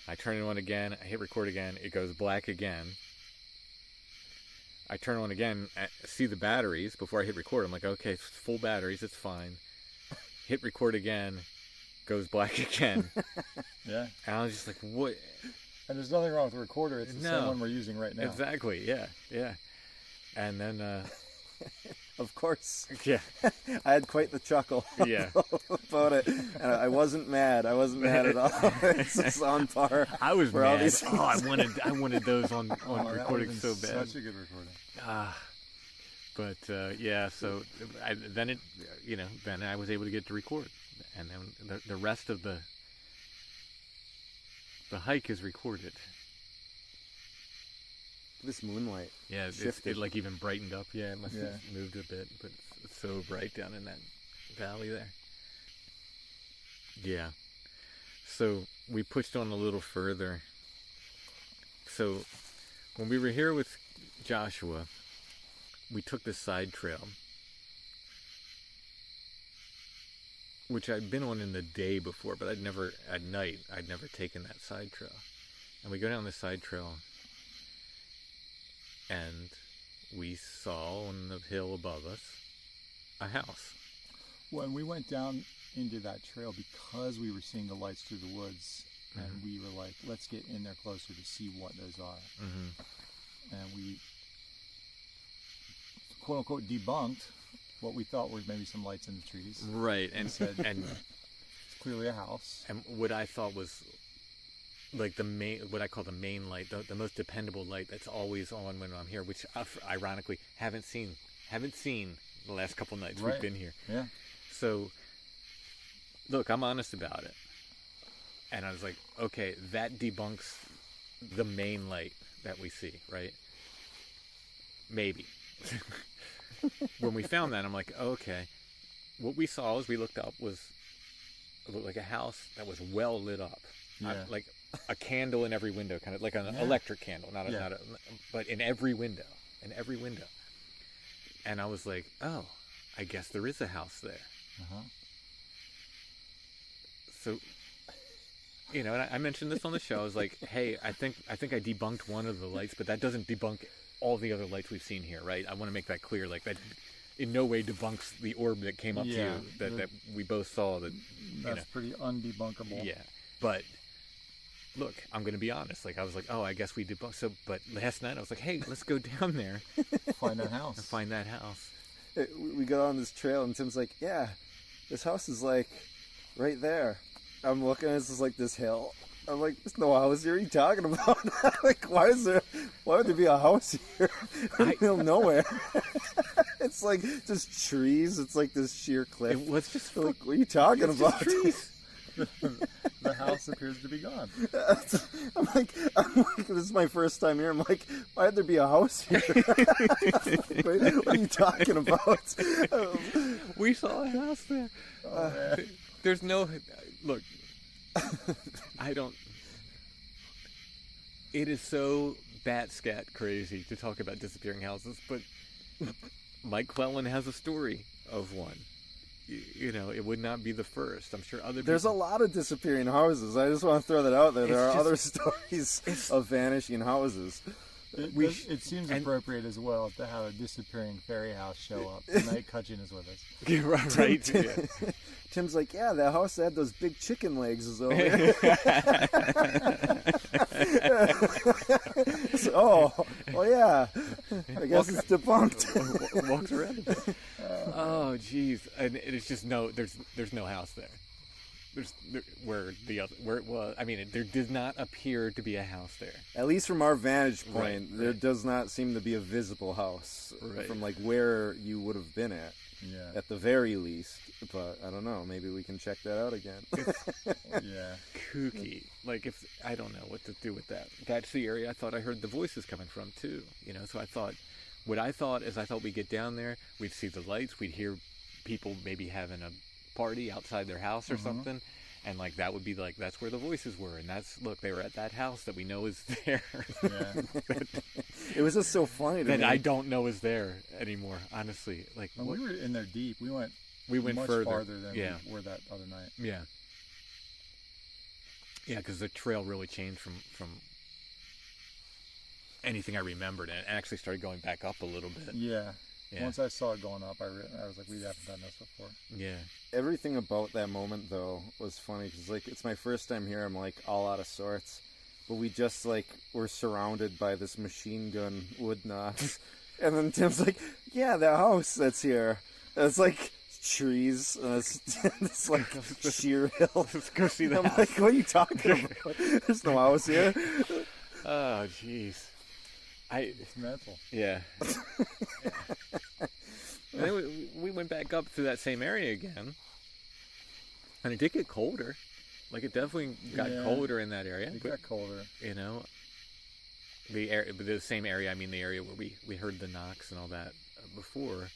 I turn it on again, I hit record again, it goes black again. I turn on again, see the batteries before I hit record. I'm like, okay, it's full batteries, it's fine. Hit record again, goes black again. Yeah. And I was just like, what? And there's nothing wrong with the recorder. It's the same one we're using right now. Exactly, yeah. And then... Of course. Yeah. I had quite the chuckle about it. And I wasn't mad. I wasn't mad at all. It's just on par. I was for mad. all these I wanted those on recording so bad. Such a good recording. So then I was able to get to record. And then the rest of the hike is recorded. This moonlight. Yeah, it like even brightened up. Yeah, it must have moved a bit, but it's so bright down in that valley there. Yeah. So we pushed on a little further. So when we were here with Joshua, we took this side trail, which I'd been on in the day before, but I'd never taken that side trail. And we go down this side trail, and we saw on the hill above us a house. When we went down into that trail, because we were seeing the lights through the woods, and we were like, let's get in there closer to see what those are. And we, quote unquote, debunked what we thought were maybe some lights in the trees. Right, and said, and it's clearly a house. And what I thought was like what I call the main light, the most dependable light that's always on when I'm here, which ironically haven't seen the last couple nights we've been here. Yeah. So, look, I'm honest about it. And I was like, okay, that debunks the main light that we see, right? Maybe. When we found that, I'm like, okay. What we saw as we looked up it looked like a house that was well lit up. Yeah. Like a candle in every window, kind of like an electric candle, but in every window. And I was like, oh, I guess there is a house there. So, and I mentioned this on the show. I was like, hey, I think I debunked one of the lights, but that doesn't debunk all the other lights we've seen here, right? I want to make that clear. Like, that in no way debunks the orb that came up to you that we both saw. That's pretty undebunkable. Yeah, but look, I'm going to be honest. Like, I was like, oh, I guess we debunked. So, but last night I was like, hey, let's go down there, find that house. We go on this trail, and Tim's like, yeah, this house is like right there. I'm looking, it's just like this hill. I'm like, there's no house here. What are you talking about? Like, why would there be a house here in the middle of nowhere? It's like just trees. It's like this sheer cliff. It was just like, what are you talking about? Trees. The house appears to be gone. I'm like, this is my first time here. I'm like, why'd there be a house here? What are you talking about? We saw a house there. There's no... Look, it is so bat-scat crazy to talk about disappearing houses, but Mike Clellan has a story of one. It would not be the first. I'm sure other There's a lot of disappearing houses. I just want to throw that out there. There are other stories of vanishing houses. It seems appropriate as well to have a disappearing fairy house show up. Tonight, Cutchin is with us. Yeah, right. Tim's like, yeah, that house that had those big chicken legs is over there. Yeah. I guess it's debunked. Walks around. Oh, jeez. And it's just there's no house there. Where it was. I mean, there did not appear to be a house there. At least from our vantage point, there does not seem to be a visible house from like where you would have been at. Yeah. at the very least. But I don't know. Maybe we can check that out again. Yeah. Kooky. Like, if I don't know what to do with that. That's the area I thought I heard the voices coming from too. So I thought, I thought we'd get down there, we'd see the lights, we'd hear people maybe having a party outside their house or something, and like that would be like that's where the voices were, and they were at that house that we know is there. Yeah. It was just so funny to that me. I don't know is there anymore. Honestly, like When we were in there deep. We went much further. farther than we were that other night. Yeah. Yeah, because the trail really changed from anything I remembered, and it actually started going back up a little bit. Yeah. Yeah. Once I saw it going up, I was like, we haven't done this before. Yeah. Everything about that moment though was funny because like it's my first time here. I'm like all out of sorts, but we just like were surrounded by this machine gun wood knocks, and then Tim's like, "Yeah, the house that's here. It's like trees. It's like sheer hill. Let's go see the I'm house." like, "What are you talking about? There's no house here." Oh, jeez. It's mental. Yeah. And then we went back up through that same area again, and it did get colder. Like, it definitely got colder in that area. It got colder. The same area. I mean, the area where we heard the knocks and all that before.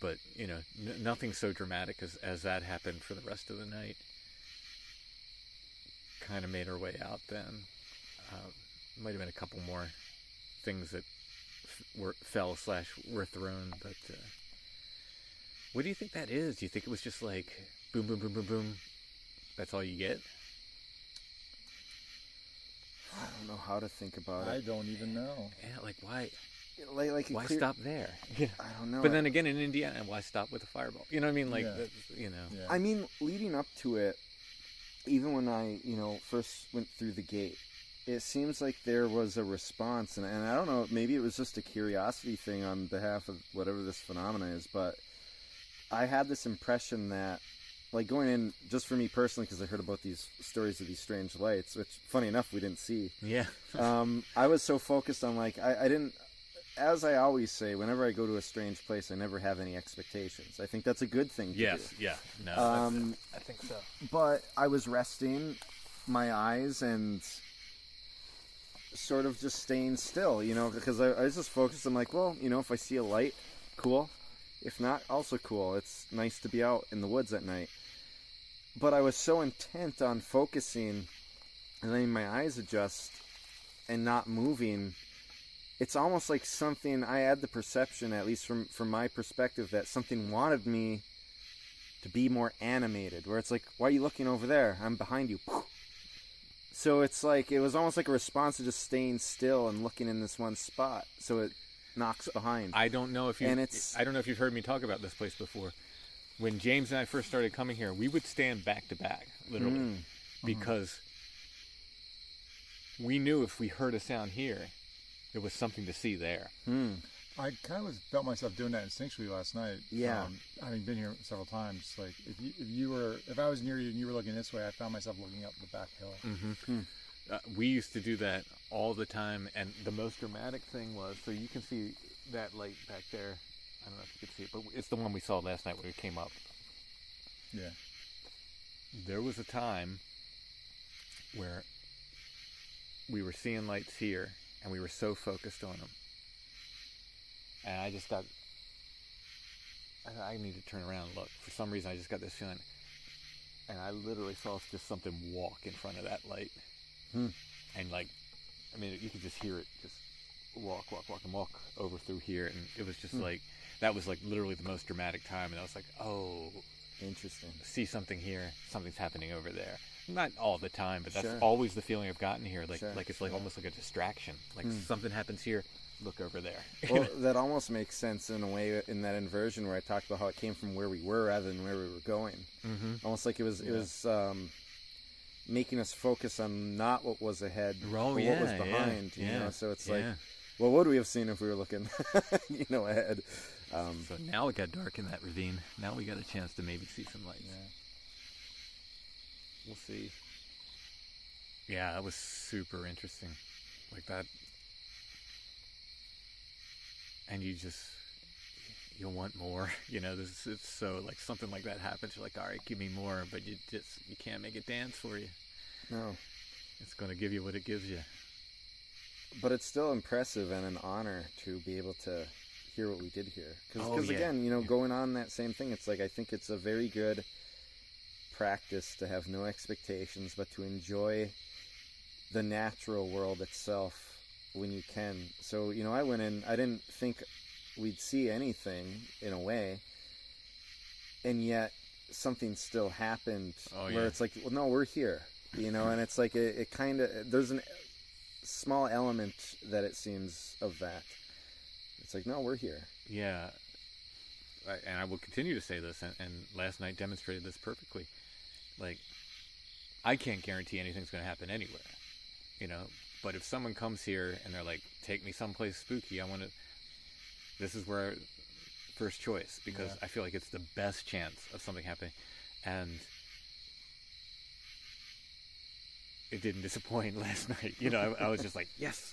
But nothing so dramatic as that happened for the rest of the night. Kind of made our way out then. Might have been a couple more things that were thrown, but what do you think that is? Do you think it was just like boom, boom, boom, boom, boom? That's all you get? I don't know how to think about I it. don't even know. Yeah, like why? Like Why stop there? I don't know. But then again, in Indiana, why stop with a fireball? You know what I mean? Like, Yeah. Yeah. I mean, leading up to it, even when I, first went through the gate, it seems like there was a response, and I don't know, maybe it was just a curiosity thing on behalf of whatever this phenomena is, but I had this impression that, like, going in, just for me personally, because I heard about these stories of these strange lights, which, funny enough, we didn't see. Yeah. I was so focused on, like, I didn't, as I always say, whenever I go to a strange place, I never have any expectations. I think that's a good thing to do. Yes. Yeah. No. I think so. But I was resting my eyes and sort of just staying still, because I was just focused. I'm like, well, if I see a light, cool. If not, also cool. It's nice to be out in the woods at night. But I was so intent on focusing and letting my eyes adjust and not moving. It's almost like something, I had the perception, at least from my perspective, that something wanted me to be more animated, where it's like, why are you looking over there? I'm behind you. So it's like, it was almost like a response to just staying still and looking in this one spot, so it knocks behind. I don't know if you've heard me talk about this place before. When James and I first started coming here, we would stand back to back, literally, because we knew if we heard a sound here, there was something to see there. I kind of felt myself doing that instinctually last night. Yeah. Having been here several times, like if I was near you and you were looking this way, I found myself looking up the back hill. We used to do that all the time, and the most dramatic thing was, so you can see that light back there. I don't know if you can see it, but it's the one we saw last night when we came up. Yeah. There was a time where we were seeing lights here, and we were so focused on them. And I just got, I need to turn around and look. For some reason, I just got this feeling. And I literally saw just something walk in front of that light. And like, I mean, you could just hear it just walk, and walk over through here. And it was just like, that was like literally the most dramatic time. And I was like, oh, interesting. See something here, something's happening over there. Not all the time, but that's Sure. always the feeling I've gotten here. Like, Sure. like it's like almost like a distraction. Like something happens here, look over there. Well, that almost makes sense in a way in that inversion where I talked about how it came from where we were rather than where we were going. Almost like it was making us focus on not what was ahead, but what was behind. You know, so it's like, well, what would we have seen if we were looking, ahead? So now it got dark in that ravine. Now we got a chance to maybe see some lights. Yeah. We'll see. Yeah, that was super interesting. Like that. And you you'll want more. It's so like something like that happens. You're like, all right, give me more, but you can't make it dance for you. No. It's going to give you what it gives you. But it's still impressive and an honor to be able to hear what we did here. Because again, going on that same thing, it's like, I think it's a very good practice to have no expectations, but to enjoy the natural world itself when you can. So, I went in, I didn't think we'd see anything in a way, and yet something still happened where it's like, well, no, we're here, and it's like it kind of, there's a small element that it seems of that. It's like, no, we're here. Yeah. And I will continue to say this, and last night demonstrated this perfectly. Like, I can't guarantee anything's going to happen anywhere, but if someone comes here and they're like, take me someplace spooky, this is where first choice, because I feel like it's the best chance of something happening. And it didn't disappoint last night. I was just like, yes,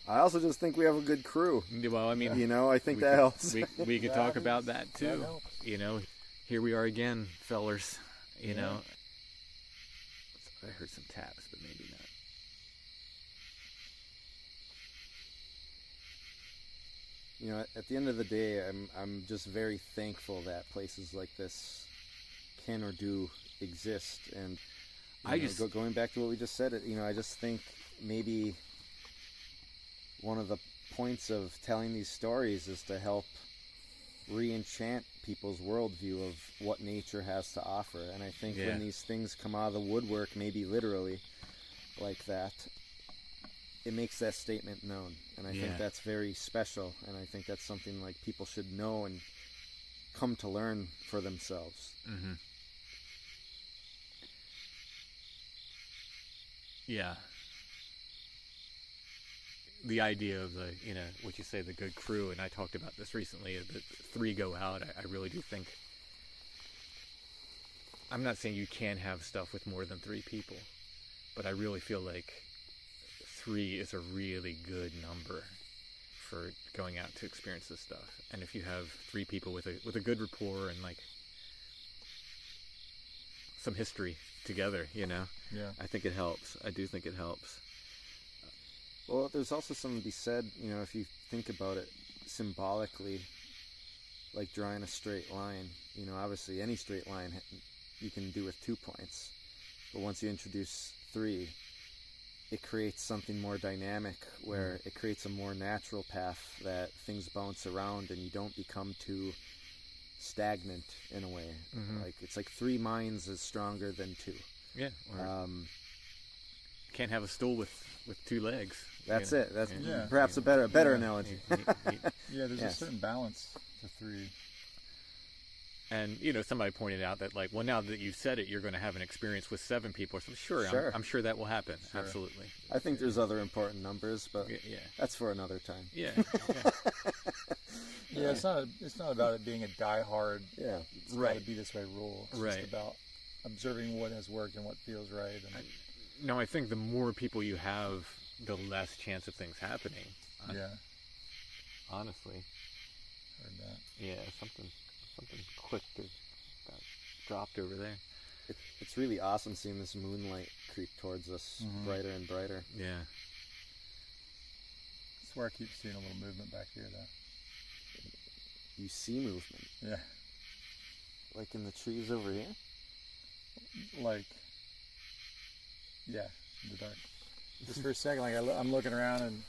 I also just think we have a good crew. Well, I mean, I think that helps. We could talk about that too. Here we are again, fellers. I heard some taps, but maybe not. At the end of the day, I'm just very thankful that places like this can or do exist. And going back to what we just said, I just think maybe one of the points of telling these stories is to help re-enchant people's worldview of what nature has to offer. And I think when these things come out of the woodwork, maybe literally like that, it makes that statement known. And I think that's very special, and I think that's something like people should know and come to learn for themselves. Mm-hmm. Yeah. The idea of the, what you say, the good crew, and I talked about this recently, that 3 go out. I really do think, I'm not saying you can't have stuff with more than 3 people, but I really feel like 3 is a really good number for going out to experience this stuff. And if you have 3 people with a good rapport and like some history together, I think it helps. I do think it helps. Well, there's also something to be said, if you think about it symbolically, like drawing a straight line. Obviously any straight line you can do with 2 points, but once you introduce 3, it creates something more dynamic, where it creates a more natural path that things bounce around and you don't become too stagnant in a way. Mm-hmm. Like, it's like 3 minds is stronger than 2. Yeah. Can't have a stool with 2 legs. That's it. That's perhaps a better analogy. There's a certain balance to 3. And, somebody pointed out that, like, well, now that you've said it, you're going to have an experience with 7 people. So sure. I'm sure that will happen. Sure. Absolutely. I think there's other important numbers, but that's for another time. Yeah. It's not about it being a die-hard, it's got to be this way rule. It's just about observing what has worked and what feels right. And I think the more people you have, the less chance of things happening. Honestly. Heard that. Yeah, something clicked or got dropped over there. It's really awesome seeing this moonlight creep towards us brighter and brighter. Yeah. I swear I keep seeing a little movement back here, though. You see movement? Yeah. Like in the trees over here? Like, in the dark. Just for a second, like I'm looking around and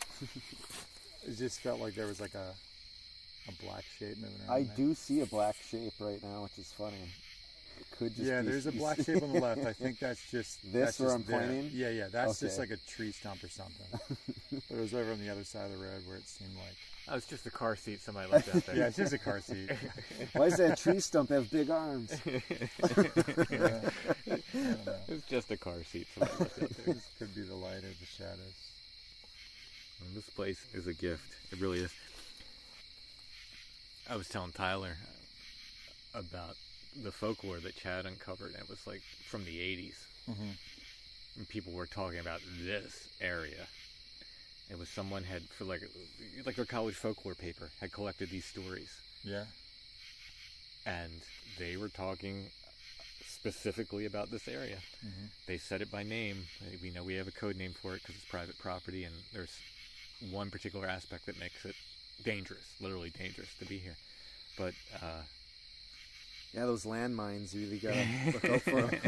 it just felt like there was like a black shape moving around. I do see a black shape right now, which is funny. It could just be, there's a black shape on the left. I think that's just this where I'm pointing. Yeah, that's just like a tree stump or something. But it was over on the other side of the road where it seemed like. Oh, it's just a car seat somebody left out there. Yeah, it's just a car seat. Why does that tree stump have big arms? I don't know. It's just a car seat somebody left out there. This could be the light or the shadows. Well, this place is a gift. It really is. I was telling Tyler about the folklore that Chad uncovered, and it was like from the 80s. Mm-hmm. And people were talking about this area. It was someone had, for like their college folklore paper, had collected these stories. Yeah. And they were talking specifically about this area. Mm-hmm. They said it by name. We know we have a code name for it because it's private property, and there's one particular aspect that makes it dangerous, literally dangerous to be here. But yeah, those landmines, you really gotta look out for them.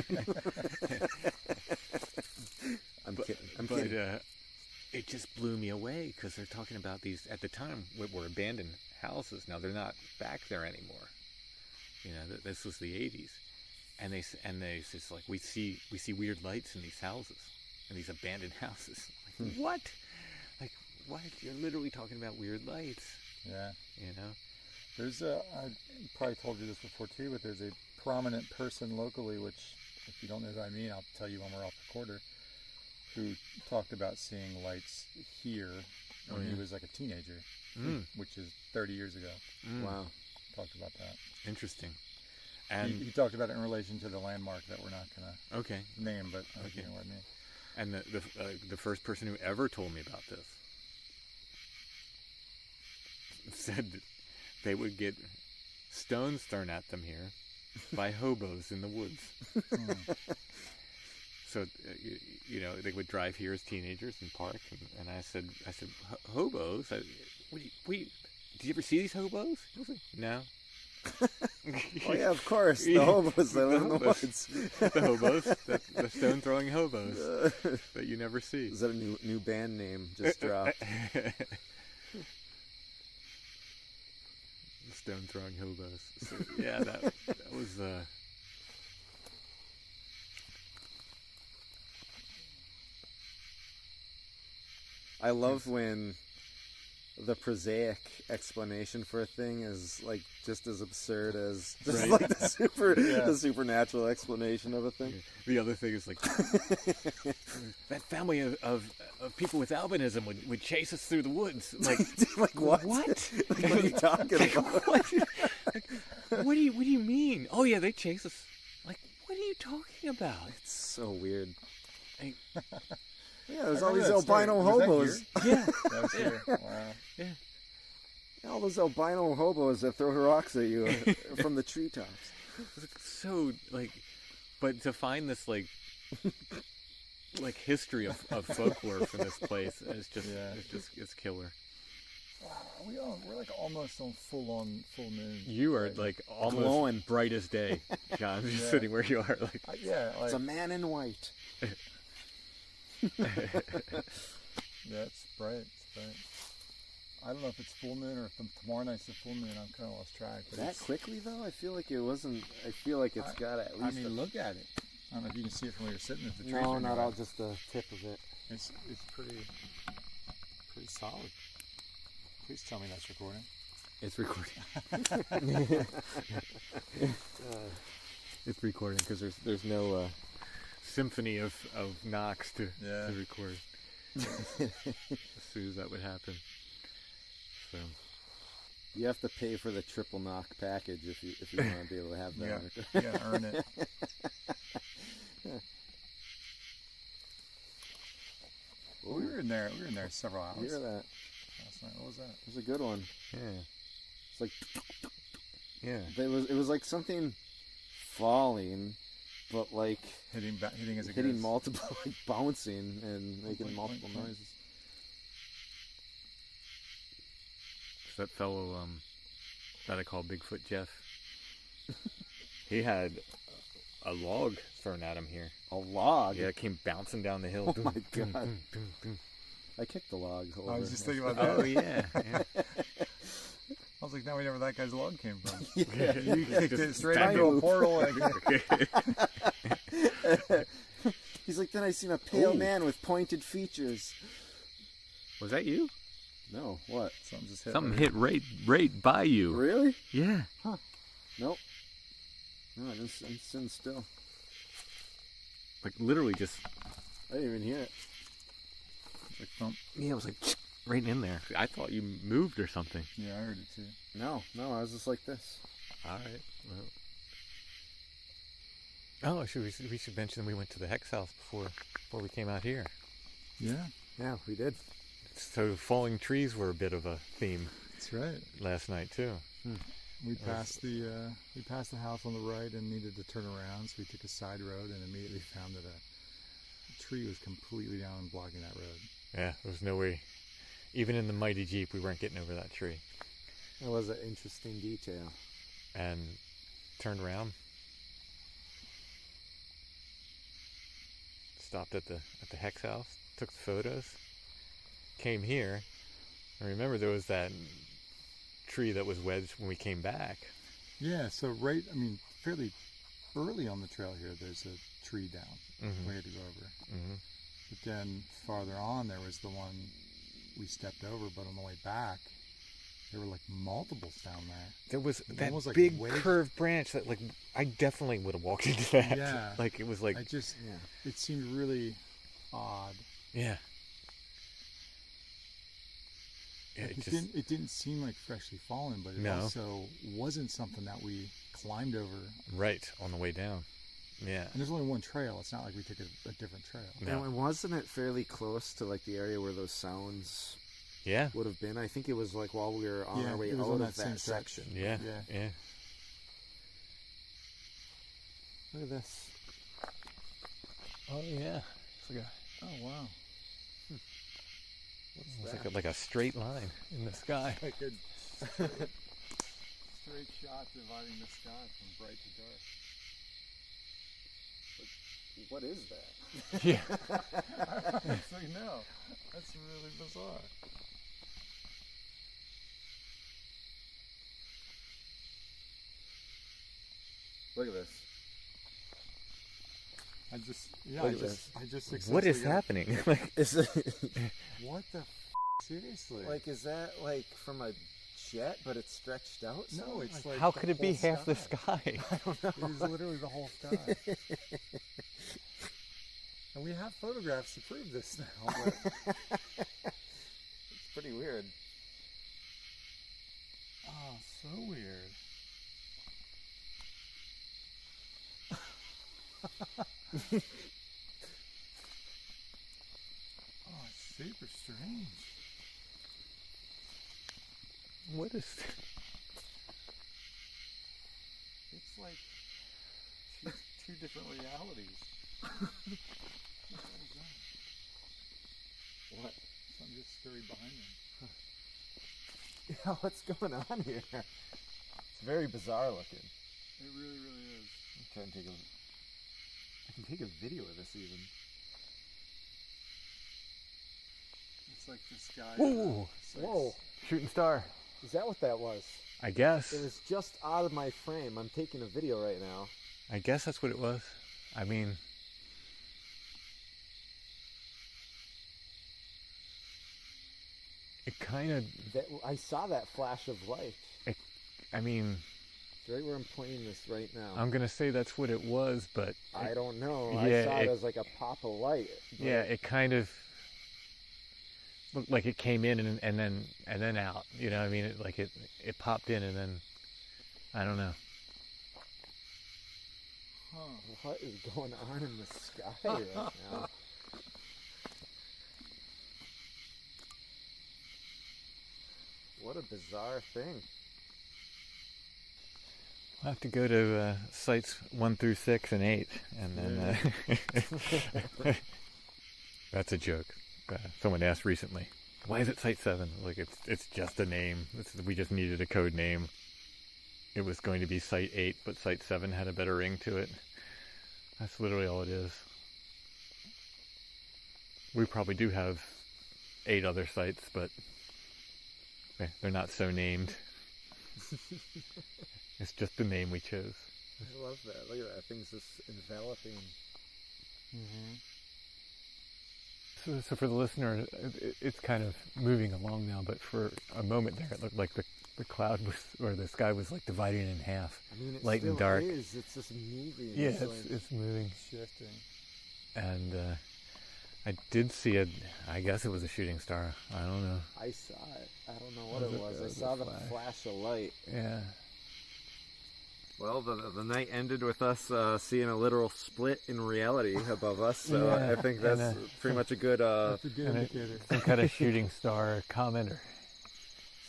I'm kidding. It just blew me away because they're talking about these, at the time, what were abandoned houses. Now they're not back there anymore. You know, this was the 80s. And they just like, we see weird lights in these houses, in these abandoned houses. Like, what? Like, what? You're literally talking about weird lights. Yeah. You know? There's I probably told you this before too, but there's a prominent person locally, which if you don't know who I mean, I'll tell you when we're off recorder, who talked about seeing lights here when he was like a teenager, which is 30 years ago. Wow. Talked about that. Interesting. And he talked about it in relation to the landmark that we're not going to name, but you know what I mean. And the first person who ever told me about this said that they would get stones thrown at them here by hobos in the woods. So, you know, they would drive here as teenagers and park, and I said, hobos? Did you ever see these hobos? He was like, no. Oh yeah, of course. The hobos that live in the woods. The hobos, the stone throwing hobos that you never see. Is that a new band name just dropped? Stone throwing hobos. So, yeah, that was. I love when the prosaic explanation for a thing is like just as absurd as just like the supernatural explanation of a thing. The other thing is like that family of people with albinism would chase us through the woods. Like like what? What? Like, what are you talking about? What do you mean? Oh yeah, they chase us. Like, what are you talking about? It's so weird. Like, yeah, there's all these albino hobos. Yeah. That was here. Wow. Yeah. All those albino hobos that throw rocks at you from the treetops. So, like, but to find this, like history of folklore from this place is just, it's killer. Wow, we're like almost on full moon. You are like almost glowing, bright as day, John. Just sitting where you are, like it's a man in white. Yeah, it's bright. It's bright. I don't know if it's full moon or if tomorrow night's the full moon. I'm kind of lost track. But that quickly though, I feel like it wasn't. I feel like it's got at least. I mean, look at it. I don't know if you can see it from where you're sitting. If the trees no, are not all. Just the tip of it. It's pretty solid. Please tell me that's recording. It's recording. It's recording because there's no symphony of knocks to record. As soon as that would happen. So you have to pay for the triple knock package if you want to be able to have that. You gotta earn it. Well, we were in there several hours. You hear that? Last night. What was that? It was a good one. Yeah. It's like yeah. It was like something falling, but like hitting as it hitting goes. multiple, like bouncing and making multiple noises. That fellow that I call Bigfoot Jeff, he had a log thrown at him here. A log? Yeah, it came bouncing down the hill. Oh my god! I kicked the log over. I was just thinking about that. Oh yeah. I was like, now we know where that guy's log came from. Yeah. You kicked it straight into a portal. He's like, then I seen a pale man with pointed features. Was that you? No, what? Something just hit. Something hit right by you. Really? Yeah. Huh. Nope. No, I'm sitting still. Like literally just. I didn't even hear it. Like thump. Yeah, it was like right in there. I thought you moved or something. Yeah, I heard it too. No, I was just like this. All right. Well. Oh, we should mention we went to the Hex house before we came out here. Yeah. Yeah, we did. So falling trees were a bit of a theme That's right. last night too. We passed the house on the right and needed to turn around, so we took a side road and immediately found that a tree was completely down and blocking that road. Yeah, there was no way. Even in the mighty Jeep, we weren't getting over that tree. That was an interesting detail. And turned around, stopped at the Hex house, took the photos, came here. I remember there was that tree that was wedged when we came back. Yeah, so fairly early on the trail here, there's a tree down we had to go over. Mm-hmm. But then farther on, there was the one we stepped over, but on the way back, there were like multiples down there. There was that Almost like big wedged. curved branch that, like, I definitely would have walked into that. Yeah. Like, it was like, It seemed really odd. yeah. Yeah, Like it didn't seem like freshly fallen, but it No. also wasn't something that we climbed over. right on the way down. Yeah. And there's only one trail. It's not like we took a different trail. No. And wasn't it fairly close to like the area where those sounds Yeah. would have been? I think it was like while we were on Yeah, our way it was out on of that same that stretch. section. Yeah. Yeah. Yeah. Look at this. Oh yeah. It's like Oh wow! like a straight line in the sky. Like a straight shot dividing the sky from bright to dark. What is that? Yeah. It's like, no, that's really bizarre. Look at this. I just What is successfully got- happening? Like, Is it What the seriously? like is that like from a jet, but it's stretched out? No, so? it's like how the could it be whole half the sky. sky? It is literally the whole sky. And we have photographs to prove this now. But, It's pretty weird. oh, so weird. Oh, it's super strange. What is? It's like two different realities. What? Something just scurried behind me. Yeah, what's going on here? It's very bizarre looking. It really, really is. I'm trying to take I can take a video of this even. It's like the sky. Whoa! It's like Whoa! Shooting star. Is that what that was? I guess. It was just out of my frame. I'm taking a video right now. I guess that's what it was. I mean, it kind of. I saw that flash of light. I mean, It's right where I'm playing this right now. I'm gonna say that's what it was, but I don't know. Yeah, I saw it- it as like a pop of light. but yeah, it kind of looked like it came in and then out. You know, what I mean, it popped in and then I don't know. Huh. What is going on in the sky right now? What a bizarre thing. I'll have to go to sites 1 through 6 and 8, and then that's a joke. Someone asked recently, "Why is it Site 7?" Like it's just a name. We just needed a code name. It was going to be Site 8, but Site 7 had a better ring to it. That's literally all it is. We probably do have 8 other sites, but they're not so named. It's just the name we chose. I love that. Look at that. Thing's just enveloping. So for the listener, it's kind of moving along now, but for a moment there, it looked like the cloud was, or the sky was like dividing in half. I mean, it Light and still dark. is. It's just moving. Yeah, It's like- it's moving. Shifting. And I did see I guess it was a shooting star. I don't know. I saw it. I don't know what Was it it- was. it I was saw a the flash. flash of light. Yeah. Well, the night ended with us seeing a literal split in reality above us, so Yeah, I think that's and, pretty much a good That's a good indicator. some kind of shooting star comet or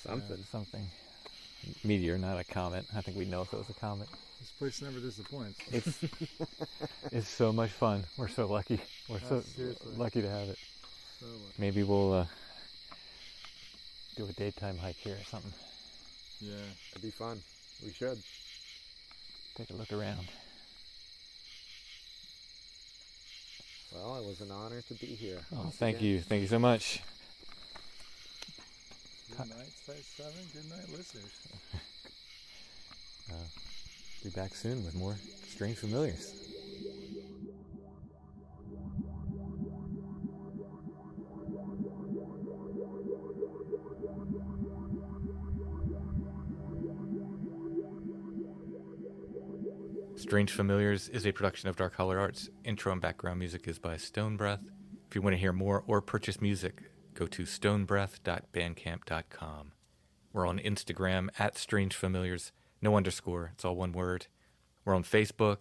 something. something. Meteor, not a comet. I think we know if it was a comet. This place never disappoints. It's so much fun. We're so lucky. We're so Seriously. lucky to have it. So lucky. Maybe we'll do a daytime hike here or something. Yeah. It'd be fun. We should. Take a look around. Well, it was an honor to be here. Oh, once thank again. you. Thank you so much. Good night, Site 7. Good night, listeners. Be back soon with more Strange Familiars. Strange Familiars is a production of Dark Holler Arts. Intro and background music is by Stone Breath. If you want to hear more or purchase music, go to stonebreath.bandcamp.com. We're on Instagram at Strange Familiars, no underscore, it's all one word. We're on Facebook,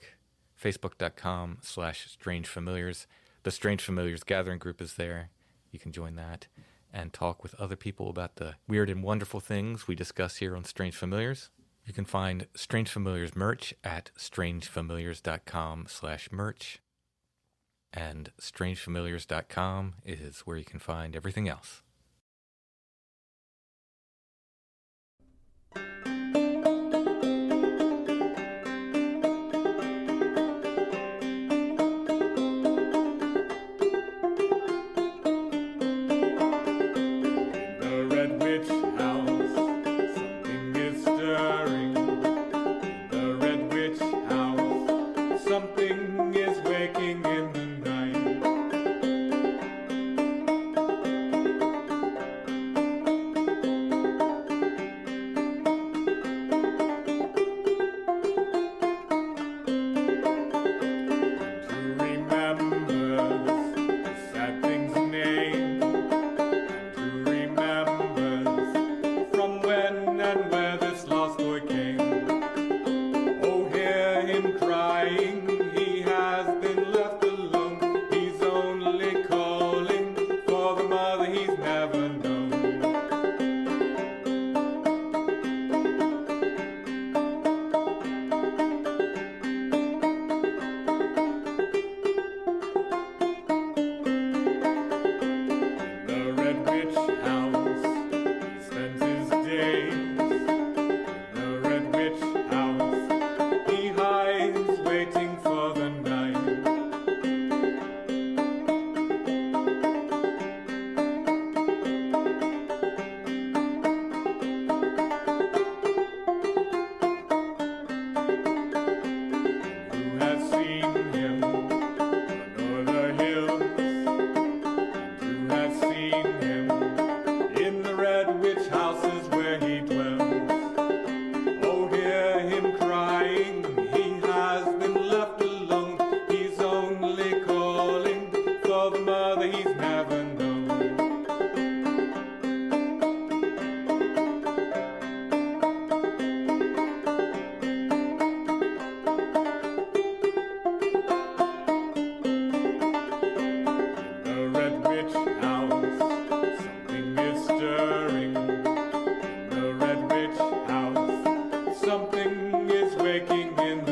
facebook.com/Strange Familiars. The Strange Familiars Gathering group is there. You can join that and talk with other people about the weird and wonderful things we discuss here on Strange Familiars. You can find Strange Familiars merch at strangefamiliars.com/merch. And strangefamiliars.com is where you can find everything else. The Red Witch House, something is stirring. The Red Witch House, something is waking in the night. And who remembers the sad thing's name? Who remembers from when and where this lost boy came? Oh, hear him crying, he has been left alone. He's only calling for the mother he's never known. The Red Witch House, he spends his days. In the Red Witch House, he hides, waiting for the night. Who has seen him on the hills? Who has seen him in the Red Witch houses where he dwells? Oh, hear him crying, he has been left alone. He's only calling for the mother he's never known. The Red Witch House, something is stirring. In the Red Witch House, something is waking in the